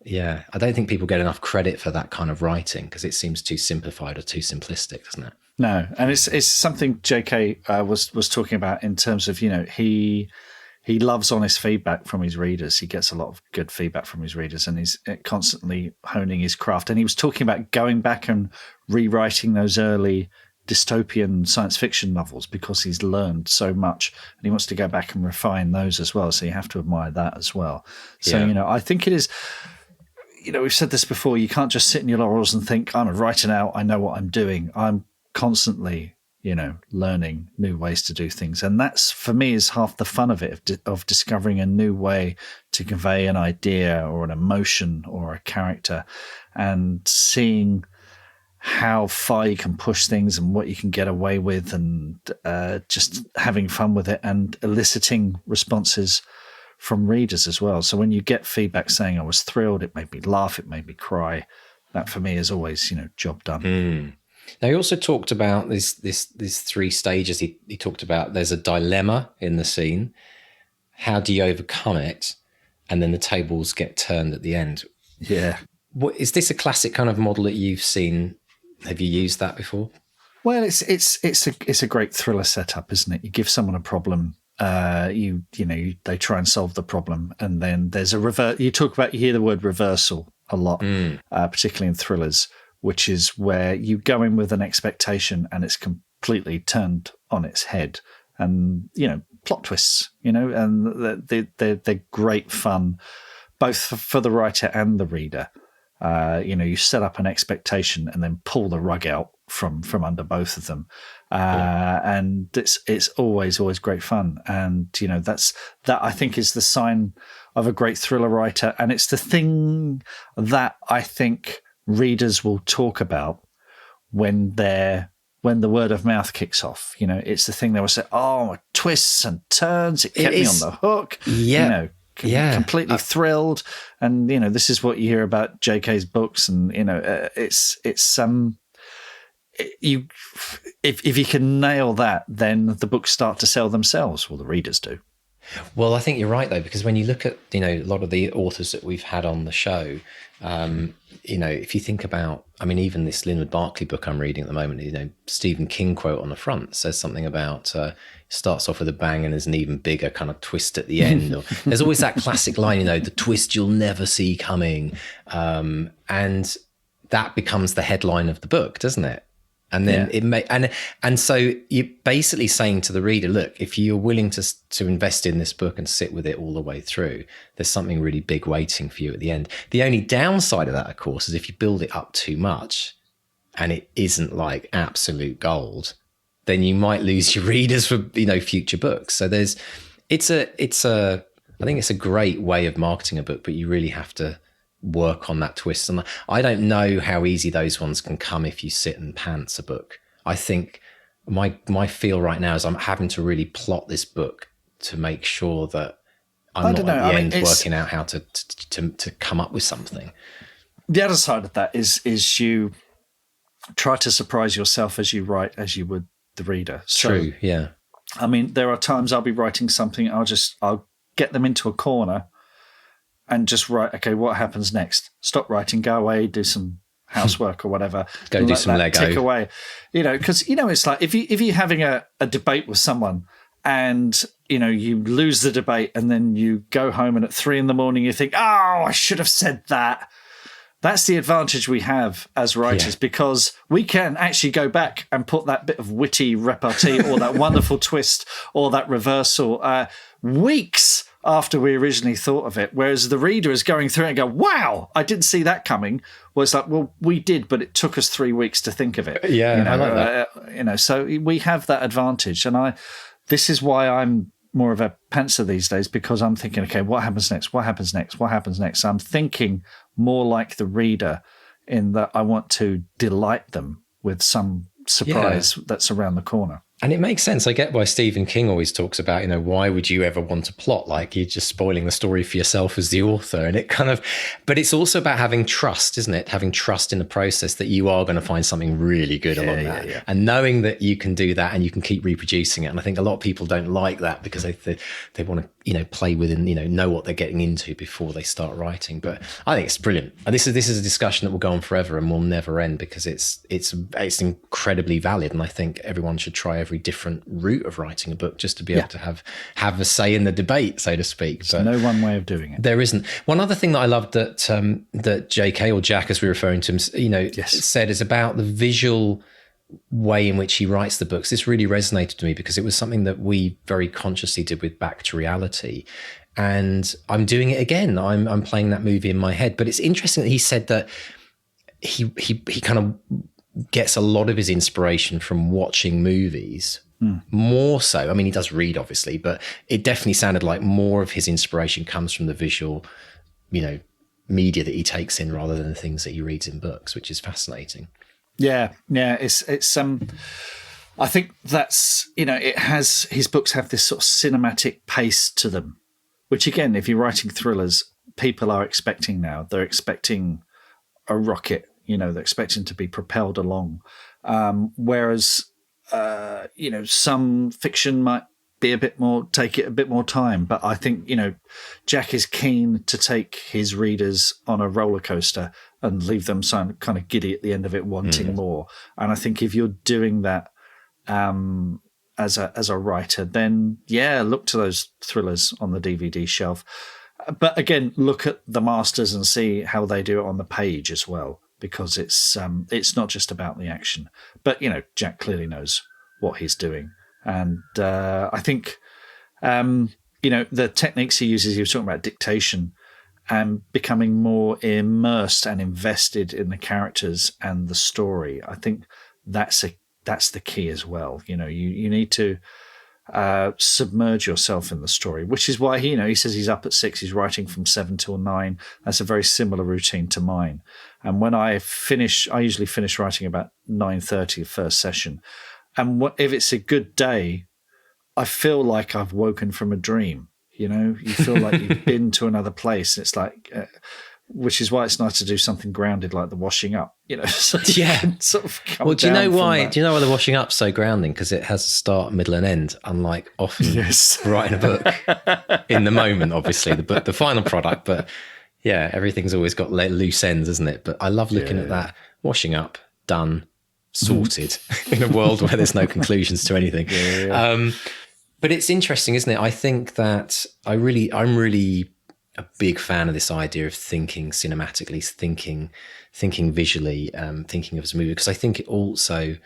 yeah, I don't think people get enough credit for that kind of writing because it seems too simplified or too simplistic, doesn't it? No, and it's something JK was talking about in terms of, he loves honest feedback from his readers. He gets a lot of good feedback from his readers, and he's constantly honing his craft. And he was talking about going back and rewriting those early dystopian science fiction novels because he's learned so much, and he wants to go back and refine those as well. So you have to admire that as well. So, I think it is, we've said this before, you can't just sit in your laurels and think, I'm a writer now, I know what I'm doing. I'm constantly learning new ways to do things. And that's, for me, is half the fun of it, of discovering a new way to convey an idea or an emotion or a character, and seeing how far you can push things and what you can get away with, and just having fun with it and eliciting responses from readers as well. So when you get feedback saying I was thrilled, it made me laugh, it made me cry, that for me is always, job done. Now, he also talked about these 3 stages. He talked about there's a dilemma in the scene. How do you overcome it? And then the tables get turned at the end. Yeah. Is this a classic kind of model that you've seen? Have you used that before? Well, it's a great thriller setup, isn't it? You give someone a problem. They try and solve the problem, and then there's a reverse. You hear the word reversal a lot, particularly in thrillers, which is where you go in with an expectation and it's completely turned on its head. And, plot twists, and they're great fun, both for the writer and the reader. You set up an expectation and then pull the rug out from under both of them. And it's always great fun. And, that I think is the sign of a great thriller writer. And it's the thing that I think readers will talk about when the word of mouth kicks off. It's the thing they will say, oh, twists and turns, it kept me on the hook. Yeah. Completely thrilled. And, this is what you hear about JK's books. And, if you can nail that, then the books start to sell themselves. Well, the readers do. Well, I think you're right, though, because when you look at, a lot of the authors that we've had on the show, if you think about, even this Linwood Barkley book I'm reading at the moment, Stephen King quote on the front says something about, starts off with a bang and there's an even bigger kind of twist at the end. Or there's always that classic line, the twist you'll never see coming. And that becomes the headline of the book, doesn't it? And then it may, and so you're basically saying to the reader, look, if you're willing to invest in this book and sit with it all the way through, there's something really big waiting for you at the end. The only downside of that, of course, is if you build it up too much and it isn't like absolute gold, then you might lose your readers for, future books. So I think it's a great way of marketing a book, but you really have to work on that twist. And I don't know how easy those ones can come if you sit and pants a book. I think my feel right now is I'm having to really plot this book to make sure that I'm not at the end working out how to come up with something. The other side of that is you try to surprise yourself as you write, as you would the reader. True, yeah. I mean, there are times I'll be writing something, I'll get them into a corner and just write, okay, what happens next? Stop writing, go away, do some housework or whatever. Go do some Lego. Tick away. Because, it's like if you're having a debate with someone and, you lose the debate and then you go home and at 3 a.m. you think, oh, I should have said that. That's the advantage we have as writers because we can actually go back and put that bit of witty repartee or that wonderful twist or that reversal weeks after we originally thought of it, whereas the reader is going through it and go, wow, I didn't see that coming. Well, it's like, well, we did, but it took us 3 weeks to think of it. Yeah, I like that. So we have that advantage. And this is why I'm more of a pantser these days, because I'm thinking, okay, what happens next? What happens next? What happens next? So I'm thinking more like the reader in that I want to delight them with some surprise that's around the corner. And it makes sense. I get why Stephen King always talks about, why would you ever want to plot? Like you're just spoiling the story for yourself as the author. And but it's also about having trust, isn't it? Having trust in the process that you are going to find something really good along that. Yeah. And knowing that you can do that and you can keep reproducing it. And I think a lot of people don't like that because they want to, play within, know what they're getting into before they start writing. But I think it's brilliant. And this is a discussion that will go on forever and will never end because it's incredibly valid. And I think everyone should try every different route of writing a book just to be able to have a say in the debate, so to speak. There's no one way of doing it. There isn't. One other thing that I loved that JK, or Jack as we're referring to him, said is about the visual way in which he writes the books. This really resonated to me because it was something that we very consciously did with Back to Reality. And I'm doing it again. I'm playing that movie in my head. But it's interesting that he said that he kind of gets a lot of his inspiration from watching movies, more so. I mean, he does read, obviously, but it definitely sounded like more of his inspiration comes from the visual, media that he takes in rather than the things that he reads in books, which is fascinating. Yeah. It's I think that's, his books have this sort of cinematic pace to them, which again, if you're writing thrillers, people are expecting now. They're expecting a rocket. They're expecting to be propelled along. Whereas, some fiction might be take it a bit more time. But I think, Jack is keen to take his readers on a roller coaster and leave them kind of giddy at the end of it, wanting more. And I think if you're doing that as a writer, then, look to those thrillers on the DVD shelf. But again, look at the masters and see how they do it on the page as well. Because it's not just about the action, but Jack clearly knows what he's doing, and I think the techniques he uses. He was talking about dictation and becoming more immersed and invested in the characters and the story. I think that's the key as well. You need to submerge yourself in the story, which is why he says he's up at 6, he's writing from 7 till 9. That's a very similar routine to mine. And when I usually finish writing about 9:30 first session. And if it's a good day, I feel like I've woken from a dream. You feel like you've been to another place. It's like, which is why it's nice to do something grounded like the washing up. So sort of come do you know why? That. Do you know why the washing up's so grounding? Because it has a start, middle, and end. Unlike often writing a book in the moment, obviously the final product. But yeah, everything's always got loose ends, isn't it? But I love looking at that. Washing up, done, sorted. In a world where there's no conclusions to anything. But it's interesting, isn't it? I think that I'm really a big fan of this idea of thinking cinematically, thinking visually, thinking of as a movie, because I think it also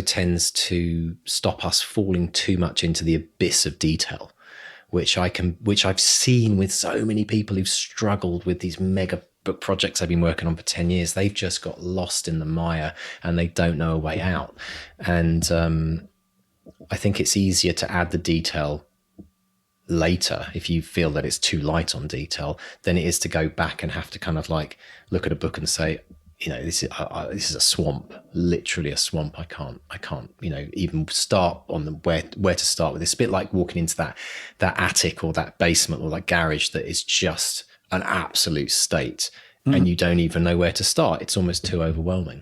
tends to stop us falling too much into the abyss of detail, which I've seen with so many people who've struggled with these mega book projects they've been working on for 10 years. They've just got lost in the mire and they don't know a way out. And I think it's easier to add the detail later if you feel that it's too light on detail than it is to go back and have to kind of like look at a book and say, this is a swamp, literally a swamp. I can't, even start on the where to start with. It's a bit like walking into that attic or that basement or that garage that is just an absolute state, and you don't even know where to start. It's almost too overwhelming.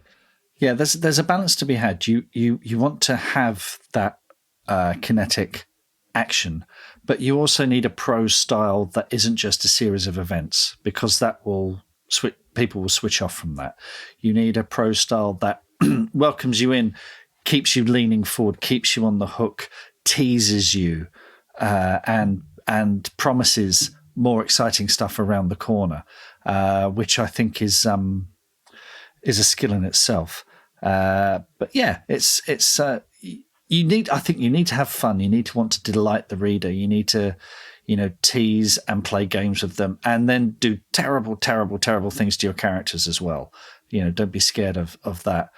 Yeah, there's a balance to be had. You want to have that kinetic action, but you also need a prose style that isn't just a series of events, because that will people will switch off from that. You need a prose style that welcomes you in, keeps you leaning forward, keeps you on the hook, teases you, and promises more exciting stuff around the corner, which I think is a skill in itself. But yeah, you need to have fun. You need to want to delight the reader. You need to, tease and play games with them, and then do terrible, terrible, terrible things to your characters as well. Don't be scared of that.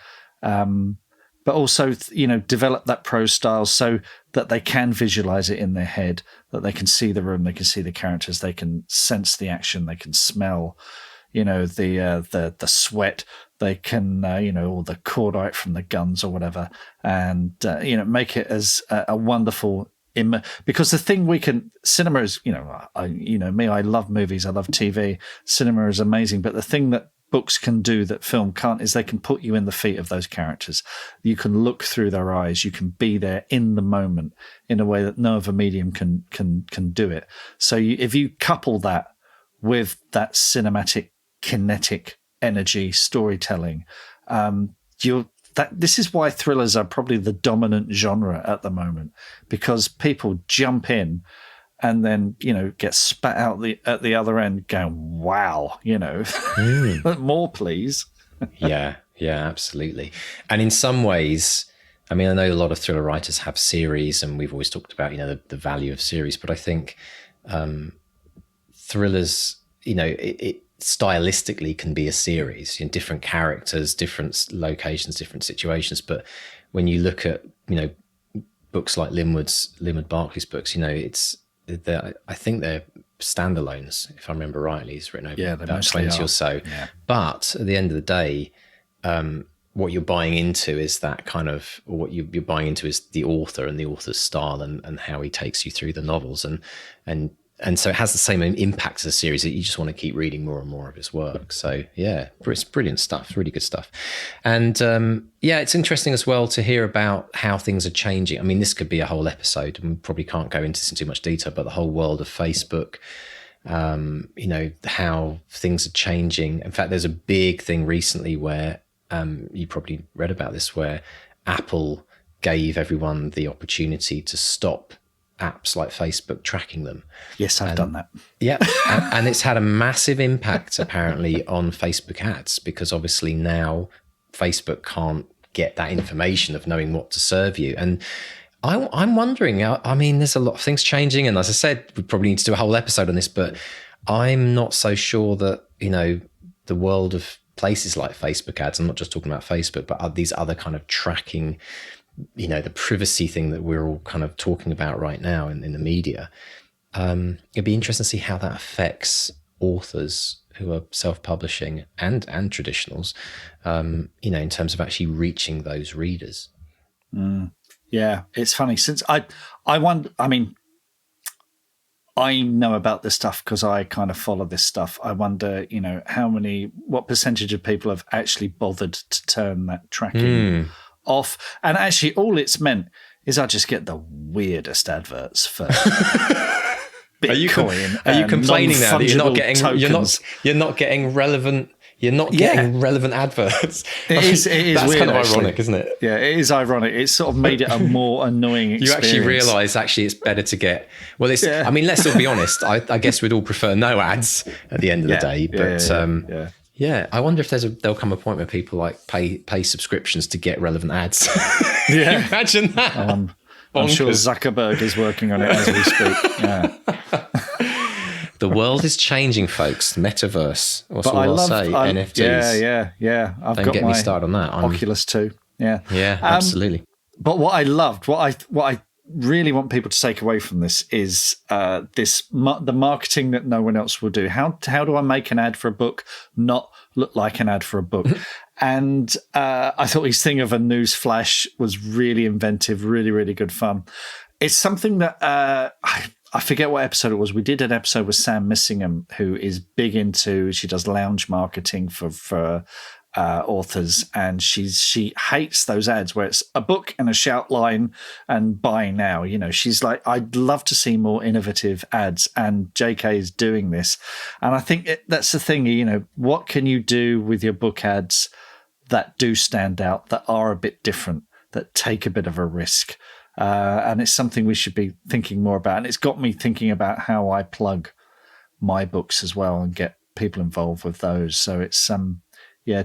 But also, develop that prose style so that they can visualize it in their head, that they can see the room, they can see the characters, they can sense the action, they can smell, the sweat, they can, or the cordite from the guns or whatever, and make it as a wonderful. Because the thing cinema is, I love movies, I love TV. Cinema is amazing, but the thing that books can do that film can't is they can put you in the feet of those characters. You can look through their eyes. You can be there in the moment in a way that no other medium can do it. So if you couple that with that cinematic, kinetic energy storytelling, this is why thrillers are probably the dominant genre at the moment, because people jump in and then, get spat out at the other end going, wow, more please. Yeah, absolutely. And in some ways, I mean, I know a lot of thriller writers have series, and we've always talked about, the value of series, but I think thrillers, it stylistically can be a series, different characters, different locations, different situations. But when you look at, books like Linwood Barclay's books, I think they're standalones, if I remember rightly. He's written over about 20 or so. Yeah. But at the end of the day, what you're buying into is that kind of, or what you're buying into is the author and the author's style and how he takes you through the novels. And so it has the same impact as a series that you just want to keep reading more and more of his work. So yeah, it's brilliant stuff, really good stuff. And it's interesting as well to hear about how things are changing. I mean, this could be a whole episode, and we probably can't go into this in too much detail, but the whole world of Facebook, how things are changing. In fact, there's a big thing recently where you probably read about this, where Apple gave everyone the opportunity to stop apps like Facebook tracking them. Yes, I've done that. Yeah. and it's had a massive impact apparently on Facebook ads, because obviously now Facebook can't get that information of knowing what to serve you. And I'm wondering, I mean, there's a lot of things changing. And as I said, we probably need to do a whole episode on this, but I'm not so sure that, the world of places like Facebook ads, I'm not just talking about Facebook, but these other kind of tracking, the privacy thing that we're all kind of talking about right now in the media. It'd be interesting to see how that affects authors who are self-publishing and traditionals, in terms of actually reaching those readers. Yeah, it's funny. Since I know about this stuff because I kind of follow this stuff. I wonder, what percentage of people have actually bothered to turn that tracking off. And actually all it's meant is I just get the weirdest adverts for Bitcoin. Are you complaining now that you're not getting relevant you're not getting relevant adverts. It is That's weird, kind of actually. ironic, isn't it? Yeah, it is ironic. It's sort of made it a more annoying experience. You actually realise it's better to get. Well, I mean, let's all be honest. I guess we'd all prefer no ads at the end of the day, but yeah, I wonder if there'll come a point where people like pay subscriptions to get relevant ads. Yeah, imagine that. I'm sure Zuckerberg is working on it as we speak. Yeah. The world is changing, folks. Metaverse. What's all I'll say? NFTs. Yeah. Don't get me started on that. Oculus too. Yeah. Yeah, absolutely. But what I loved, what I really want people to take away from this is the marketing that no one else will do. How do I make an ad for a book not look like an ad for a book? And I thought his thing of a news flash was really inventive, really, really good fun. It's something that I forget what episode it was. We did an episode with Sam Missingham, who is big into, she does lounge marketing for authors, and she hates those ads where it's a book and a shout line and buy now. You know, she's like, I'd love to see more innovative ads, and JK is doing this. And I think that's the thing, you know, what can you do with your book ads that do stand out, that are a bit different, that take a bit of a risk? And it's something we should be thinking more about. And it's got me thinking about how I plug my books as well and get people involved with those. So it's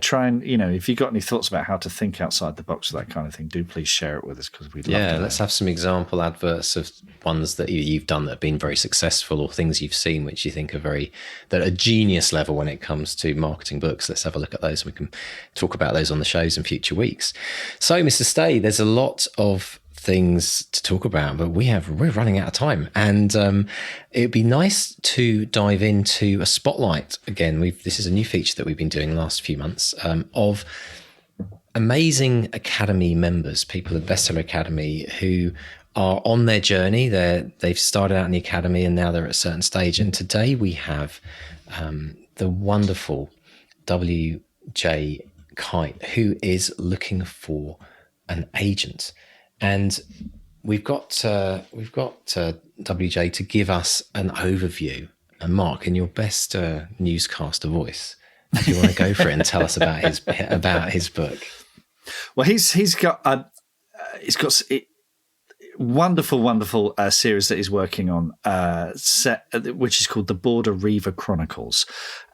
try and, you know, if you've got any thoughts about how to think outside the box with that kind of thing, do please share it with us, because we'd love to know. Let's have some example adverts of ones that you've done that have been very successful, or things you've seen which you think are that are genius level when it comes to marketing books. Let's have a look at those, and we can talk about those on the shows in future weeks. So, Mr. Stay, there's a lot of things to talk about, but we're running out of time, and it'd be nice to dive into a spotlight again. This is a new feature that we've been doing the last few months, of amazing Academy members, people at Bestseller Academy, who are on their journey. They've started out in the Academy and now they're at a certain stage. And today we have the wonderful WJ Kite, who is looking for an agent. And we've got WJ to give us an overview. And Mark, in your best newscaster voice, do you want to go for it and tell us about his book? Well, he's got wonderful series that he's working on, which is called the Border Reaver Chronicles.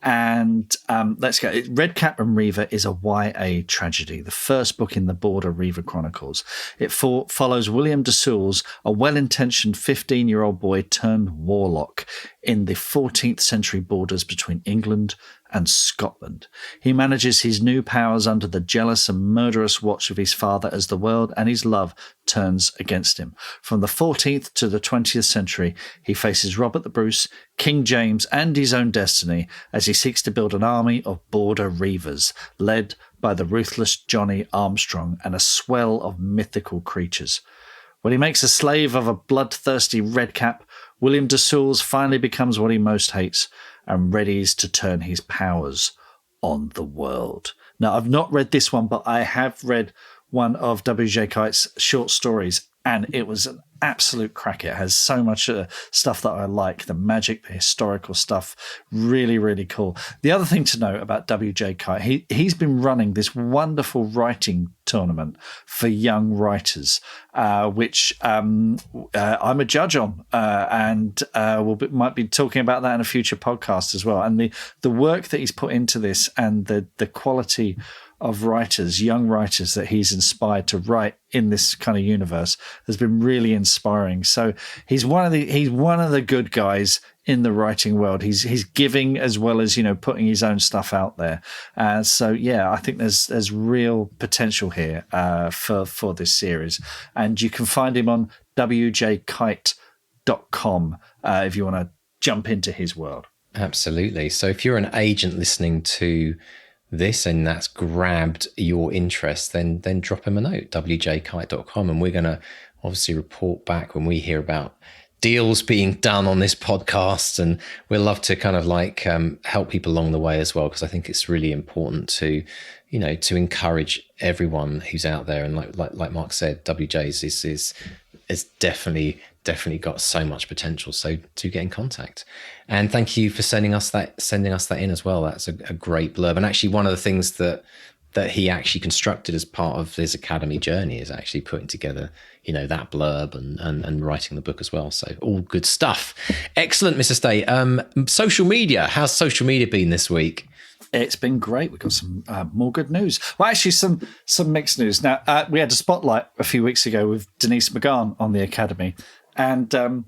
And let's go. Red Cap and Reaver is a YA tragedy, the first book in the Border Reaver Chronicles. It follows William de Soules, a well-intentioned 15-year-old boy turned warlock in the 14th century borders between England and Scotland. He manages his new powers under the jealous and murderous watch of his father as the world and his love turns against him. From the 14th to the 20th century, he faces Robert the Bruce, King James, and his own destiny as he seeks to build an army of border reavers, led by the ruthless Johnny Armstrong and a swell of mythical creatures. When he makes a slave of a bloodthirsty redcap, William de Soules finally becomes what he most hates and readies to turn his powers on the world. Now, I've not read this one, but I have read one of W.J. Kite's short stories, and it was an absolute crack. It has so much stuff that I like, the magic, the historical stuff. Really, really cool. The other thing to know about W.J. Kite, he's been running this wonderful writing tournament for young writers, which I'm a judge on, and might be talking about that in a future podcast as well. And the work that he's put into this, and the quality of writers, young writers that he's inspired to write in this kind of universe, has been really inspiring. So he's one of the good guys in the writing world. He's giving as well as, putting his own stuff out there. So yeah, I think there's real potential here for this series, and you can find him on wjkite.com if you want to jump into his world. Absolutely. So if you're an agent listening to this and that's grabbed your interest, then drop him a note, wjkite.com, and we're going to obviously report back when we hear about deals being done on this podcast, and we'll love to kind of help people along the way as well, because I think it's really important to encourage everyone who's out there. And like Mark said, WJ's is definitely definitely got so much potential. So do get in contact. And thank you for sending us that in as well. That's a great blurb. And actually one of the things that he actually constructed as part of his academy journey is actually putting together, that blurb and writing the book as well. So all good stuff. Excellent, Mr. Stay. Social media. How's social media been this week? It's been great. We've got some more good news. Well, actually, some mixed news. Now, we had a spotlight a few weeks ago with Denise McGahn on the Academy, and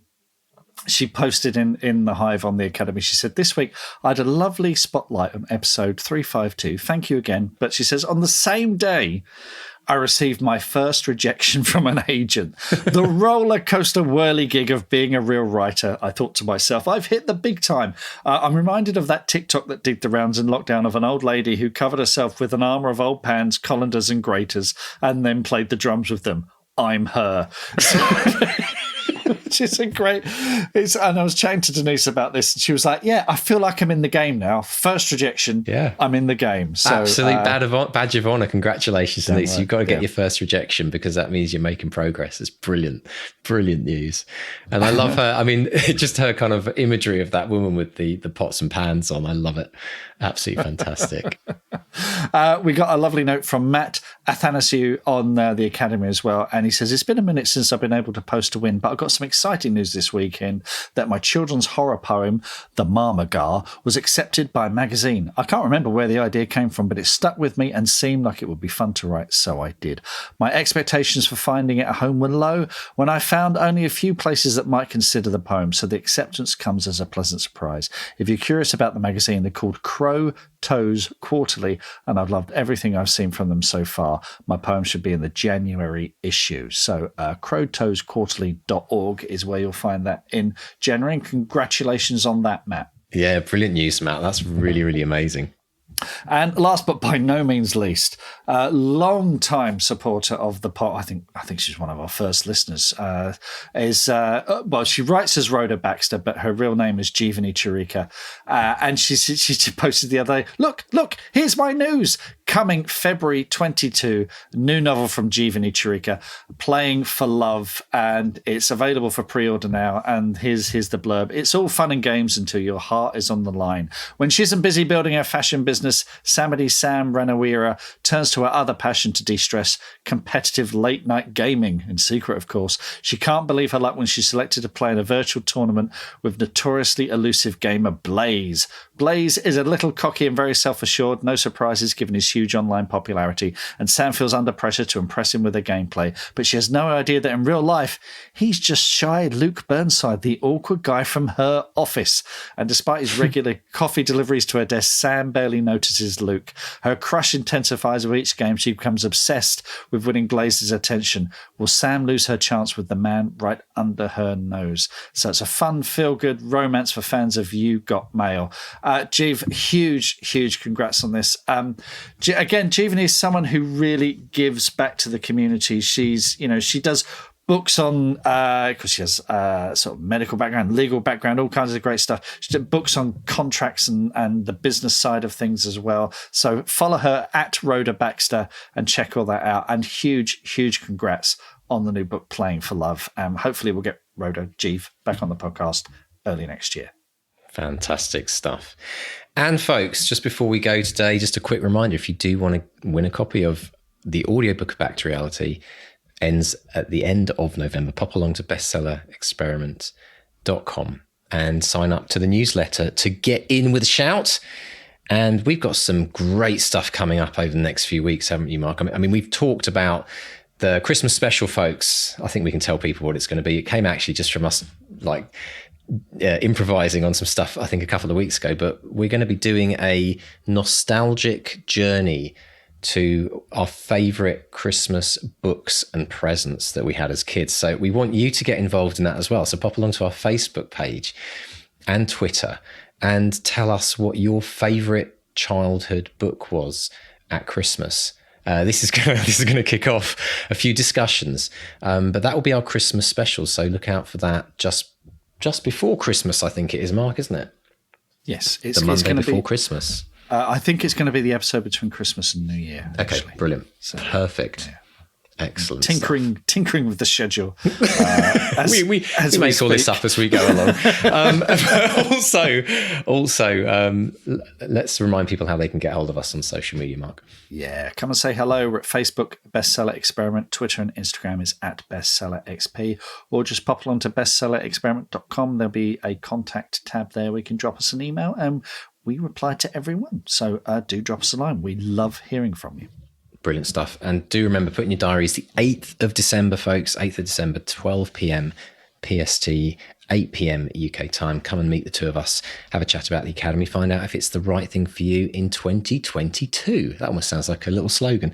she posted in the Hive on the Academy. She said, this week, I had a lovely spotlight on episode 352. Thank you again. But she says, on the same day, I received my first rejection from an agent. The roller coaster whirly gig of being a real writer. I thought to myself, I've hit the big time. I'm reminded of that TikTok that did the rounds in lockdown of an old lady who covered herself with an armour of old pans, colanders and graters and then played the drums with them. I'm her. Which is a great. And I was chatting to Denise about this, and she was like, "Yeah, I feel like I'm in the game now. First rejection, I'm in the game." So, absolute badge of honor. Congratulations, Denise. You've got to get your first rejection because that means you're making progress. It's brilliant news. And I love her. I mean, just her kind of imagery of that woman with the pots and pans on. I love it. Absolutely fantastic. We got a lovely note from Matt Athanasiou on the Academy as well. And he says, it's been a minute since I've been able to post a win, but I've got some exciting news this weekend that my children's horror poem, The Marmagar, was accepted by a magazine. I can't remember where the idea came from, but it stuck with me and seemed like it would be fun to write, so I did. My expectations for finding it a home were low when I found only a few places that might consider the poem, so the acceptance comes as a pleasant surprise. If you're curious about the magazine, they're called Crow Toes Quarterly, and I've loved everything I've seen from them so far. My poem should be in the January issue. So crowtoesquarterly.org is where you'll find that in January. And congratulations on that, Matt. Yeah, brilliant news, Matt. That's really, really amazing. And last but by no means least, long-time supporter of the pod. I think she's one of our first listeners. She writes as Rhoda Baxter, but her real name is Jeevani Chirika. And she posted the other day, look, here's my news. Coming February 22, new novel from Jeevani Chirika, Playing for Love, and it's available for pre-order now. And here's the blurb. It's all fun and games until your heart is on the line. When she isn't busy building her fashion business, Samadi Sam Ranawira turns to her other passion to de-stress, competitive late-night gaming, in secret, of course. She can't believe her luck when she's selected to play in a virtual tournament with notoriously elusive gamer Blaze. Blaze is a little cocky and very self-assured, no surprises given his huge online popularity, and Sam feels under pressure to impress him with her gameplay, but she has no idea that in real life, he's just shy Luke Burnside, the awkward guy from her office. And despite his regular coffee deliveries to her desk, Sam barely notices Luke. Her crush intensifies with each game. She becomes obsessed with winning Blaze's attention. Will Sam lose her chance with the man right under her nose? So it's a fun, feel-good romance for fans of You Got Mail. Jeev, huge congrats on this. Again, Jeevani is someone who really gives back to the community. She does books on, because she has sort of medical background, legal background, all kinds of great stuff. She did books on contracts and the business side of things as well. So follow her at Rhoda Baxter and check all that out. And huge congrats on the new book, Playing for Love. Hopefully we'll get Rhoda Jeev back on the podcast early next year. Fantastic stuff. And folks, just before we go today, just a quick reminder, if you do want to win a copy of the audiobook of Back to Reality, ends at the end of November, pop along to bestsellerexperiment.com and sign up to the newsletter to get in with a shout. And we've got some great stuff coming up over the next few weeks, haven't you, Mark? I mean, we've talked about the Christmas special, folks. I think we can tell people what it's going to be. It came actually just from us, improvising on some stuff, I think, a couple of weeks ago, but we're going to be doing a nostalgic journey to our favorite Christmas books and presents that we had as kids. So we want you to get involved in that as well. So pop along to our Facebook page and Twitter and tell us what your favorite childhood book was at Christmas. This is going to kick off a few discussions, but that will be our Christmas special. So look out for that just before Christmas, I think it is, Mark, isn't it? Yes, it's the Monday before Christmas. I think it's going to be the episode between Christmas and New Year. Okay, actually. Brilliant. So, perfect. Yeah. Excellent. Tinkering with the schedule. We may call this up as we go along. Also, let's remind people how they can get hold of us on social media, Mark. Yeah, come and say hello. We're at Facebook, Bestseller Experiment. Twitter and Instagram is at BestsellerXP. Or just pop along to bestsellerexperiment.com. There'll be a contact tab there. We can drop us an email and we reply to everyone. So do drop us a line. We love hearing from you. Brilliant stuff. And do remember, put in your diaries the 8th of December, folks. 8th of December, 12 p.m. PST, 8 p.m. UK time. Come and meet the two of us. Have a chat about the Academy. Find out if it's the right thing for you in 2022. That almost sounds like a little slogan.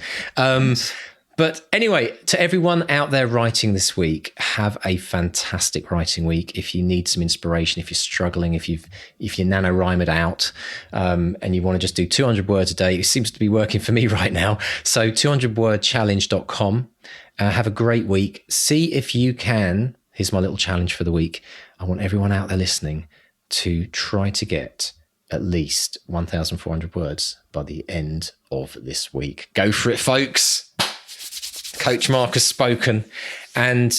But anyway, to everyone out there writing this week, have a fantastic writing week. If you need some inspiration, if you're struggling, if you NaNoWriMed it out, and you want to just do 200 words a day, it seems to be working for me right now. So 200wordchallenge.com. Have a great week. See if you can. Here's my little challenge for the week. I want everyone out there listening to try to get at least 1,400 words by the end of this week. Go for it, folks. Coach Mark has spoken. And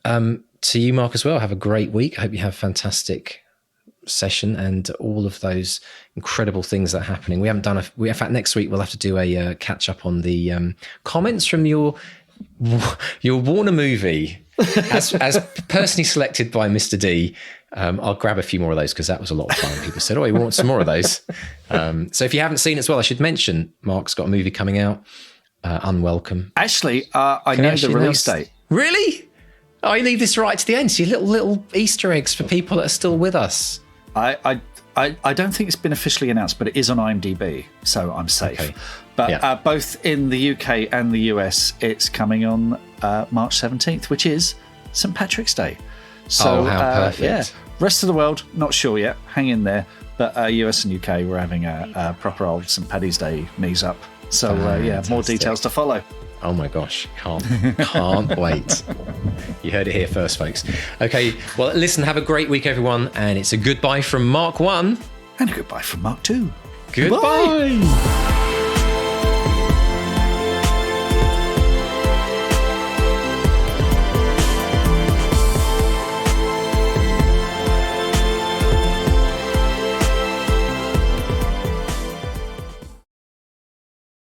to you, Mark, as well, have a great week. I hope you have a fantastic session and all of those incredible things that are happening. In fact, next week we'll have to do a catch up on the comments from your Warner movie as personally selected by Mr. D. I'll grab a few more of those because that was a lot of fun. People said, we want some more of those. So if you haven't seen it as well, I should mention Mark's got a movie coming out. Unwelcome. Actually, I know the release date. Really? Oh, you leave this right to the end. So your little Easter eggs for people that are still with us. I don't think it's been officially announced, but it is on IMDb, so I'm safe. Okay. But both in the UK and the US, it's coming on March 17th, which is St. Patrick's Day. So, how perfect. Yeah. Rest of the world, not sure yet. Hang in there. But US and UK, we're having a proper old St. Paddy's Day knees up. So, more details to follow. Oh my gosh, can't wait. You heard it here first, folks. Okay, well, listen, have a great week, everyone. And it's a goodbye from Mark 1. And a goodbye from Mark 2. Goodbye.